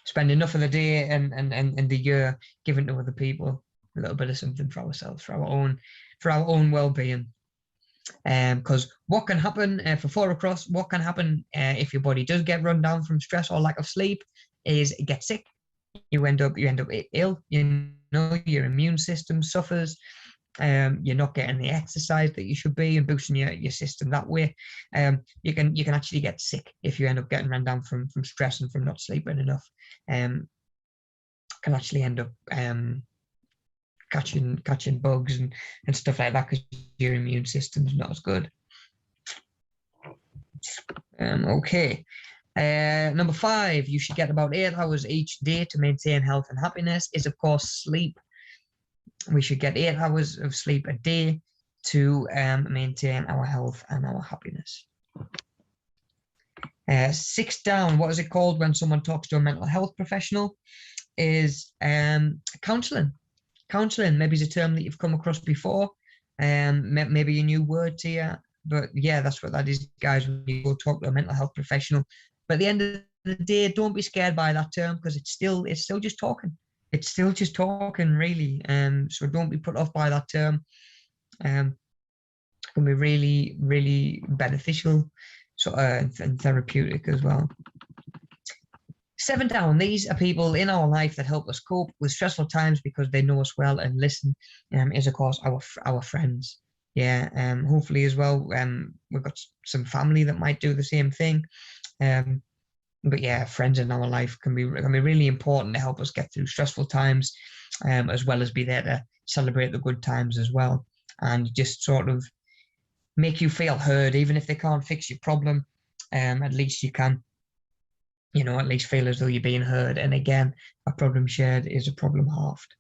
Spend enough of the day and the year giving to other people. A little bit of something for ourselves, for our own well-being. Because what can happen for 4 across, what can happen if your body does get run down from stress or lack of sleep is get sick. You end up ill. Your immune system suffers. You're not getting the exercise that you should be and boosting your system that way. You can actually get sick if you end up getting run down from stress and from not sleeping enough. Can actually end up catching bugs and stuff like that because your immune system's not as good. Okay. Number 5, you should get about 8 hours each day to maintain health and happiness, is of course sleep. We should get 8 hours of sleep a day to maintain our health and our happiness. 6 down, what is it called when someone talks to a mental health professional? Is counseling. Counseling, maybe is a term that you've come across before, maybe a new word to you, but yeah, that's what that is, guys, when you go talk to a mental health professional. But at the end of the day, don't be scared by that term, because it's still just talking. It's still just talking, really. So don't be put off by that term. It can be really, really beneficial, and therapeutic as well. 7 down, these are people in our life that help us cope with stressful times because they know us well and listen, is of course our friends. Yeah, hopefully as well, we've got some family that might do the same thing. But yeah, friends in our life can be really important to help us get through stressful times, as well as be there to celebrate the good times as well, and just sort of make you feel heard. Even if they can't fix your problem, at least you can, at least feel as though you're being heard. And again, a problem shared is a problem halved.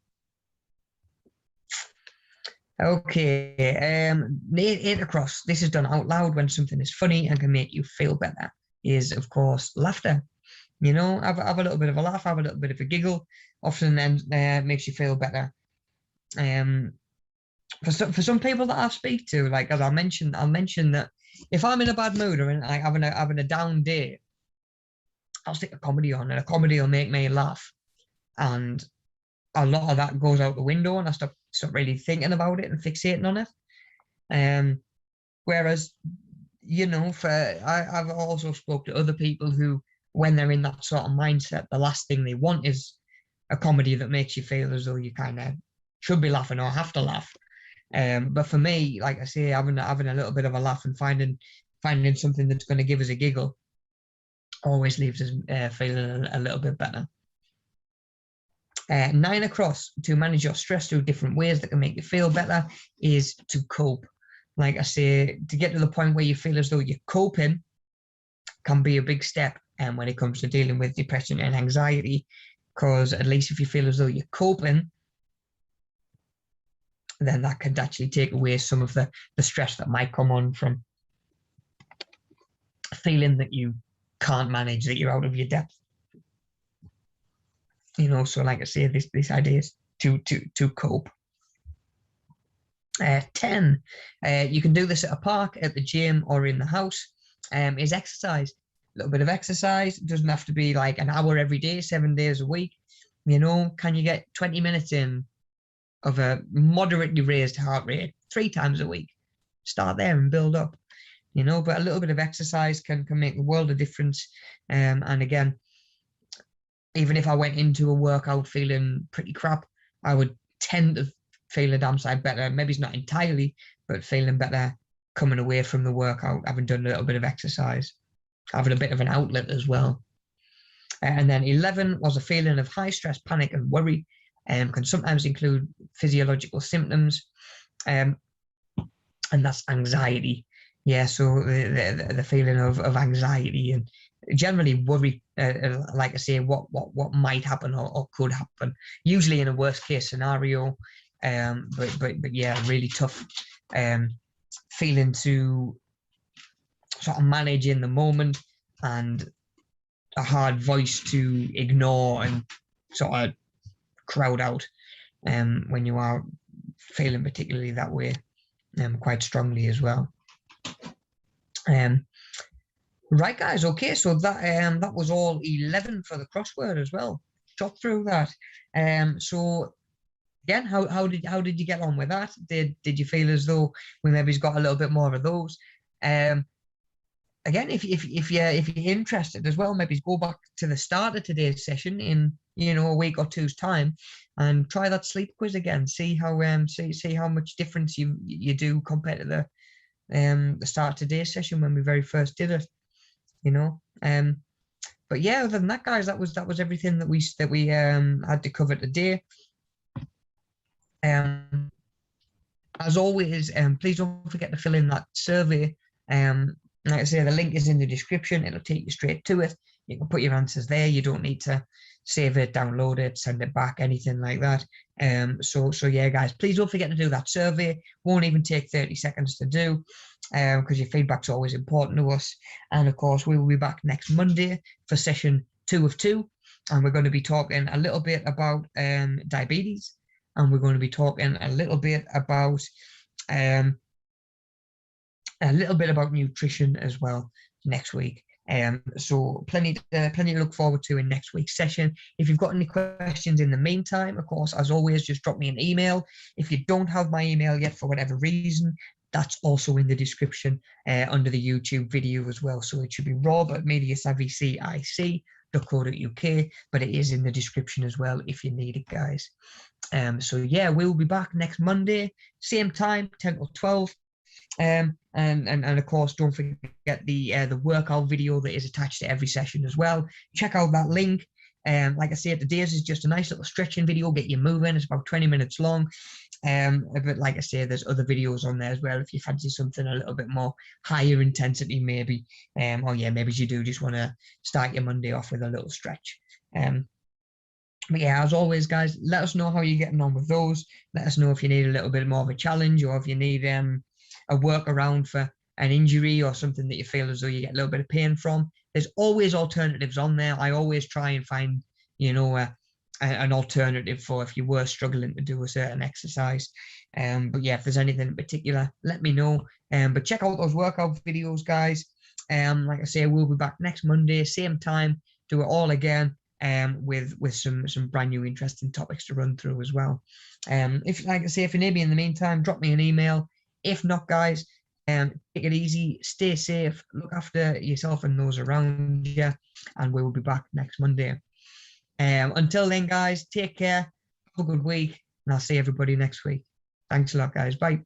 Okay, 8 across. This is done out loud when something is funny and can make you feel better, is of course laughter. Have a little bit of a laugh, have a little bit of a giggle. Often then makes you feel better. For some people that I speak to, like as I'll mention that if I'm in a bad mood or having a down day, I'll stick a comedy on, and a comedy will make me laugh, and a lot of that goes out the window, and I stop really thinking about it and fixating on it. Whereas, I've also spoke to other people who when they're in that sort of mindset, the last thing they want is a comedy that makes you feel as though you kind of should be laughing or have to laugh. But for me, like I say, having a little bit of a laugh and finding something that's going to give us a giggle always leaves us feeling a little bit better. 9 across, to manage your stress through different ways that can make you feel better, is to cope. Like I say, to get to the point where you feel as though you're coping can be a big step when it comes to dealing with depression and anxiety, because at least if you feel as though you're coping, then that could actually take away some of the stress that might come on from feeling that you can't manage, that you're out of your depth. You know, so like I say, this idea is to cope. 10, you can do this at a park, at the gym, or in the house, is exercise. A little bit of exercise. It doesn't have to be like an hour every day, 7 days a week. You know, can you get 20 minutes in of a moderately raised heart rate 3 times a week? Start there and build up, you know, but a little bit of exercise can make a world of difference. And again, even if I went into a workout feeling pretty crap, I would tend to feel a damn sight better. Maybe it's not entirely, but feeling better coming away from the workout, having done a little bit of exercise, having a bit of an outlet as well. And then 11 was a feeling of high stress, panic, and worry. Can sometimes include physiological symptoms, and that's anxiety. Yeah, so the feeling of anxiety and generally worry, like I say, what might happen or could happen, usually in a worst case scenario. But yeah, really tough feeling to sort of manage in the moment, and a hard voice to ignore and sort of crowd out when you are feeling particularly that way, quite strongly as well. Right, guys. Okay, so that was all 11 for the crossword as well. Shot through that. So again, how did you get on with that? Did you feel as though we maybe got a little bit more of those? Again, if you're interested as well, maybe go back to the start of today's session in a week or two's time, and try that sleep quiz again. See how see how much difference you do compared to the start of today's session when we very first did it. But yeah, other than that, guys, that was everything that we had to cover today. As always, please don't forget to fill in that survey. Like I say, the link is in the description. It'll take you straight to it. You can put your answers there. You don't need to save it, download it, send it back, anything like that. So yeah, guys, please don't forget to do that survey. Won't even take 30 seconds to do, because your feedback's always important to us. And of course, we will be back next Monday for session 2 of 2, and we're going to be talking a little bit about diabetes, and we're going to be talking a little bit about nutrition as well next week. So plenty to look forward to in next week's session. If you've got any questions in the meantime, of course, as always, just drop me an email. If you don't have my email yet for whatever reason, that's also in the description under the YouTube video as well. So it should be rob@mediasavvycic.co.uk, but it is in the description as well if you need it, guys. So yeah, we'll be back next Monday, same time, 10 till 12. And of course, don't forget the workout video that is attached to every session as well. Check out that link. Like I said, today's is just a nice little stretching video, get you moving. It's about 20 minutes long. But like I say, there's other videos on there as well if you fancy something a little bit more higher intensity, maybe. Or yeah, maybe you do just want to start your Monday off with a little stretch. But yeah, as always, guys, let us know how you're getting on with those. Let us know if you need a little bit more of a challenge, or if you need a workaround for an injury or something that you feel as though you get a little bit of pain from. There's always alternatives on there. I always try and find, an alternative for if you were struggling to do a certain exercise. But yeah, if there's anything in particular, let me know. But check out those workout videos, guys. Like I say, we'll be back next Monday, same time, do it all again. With some brand new interesting topics to run through as well. If, like I say, if you need me in the meantime, drop me an email. If not, guys, Take it easy, stay safe, look after yourself and those around you, and we will be back next Monday. Until then, guys, take care, have a good week, and I'll see everybody next week. Thanks a lot, guys. Bye.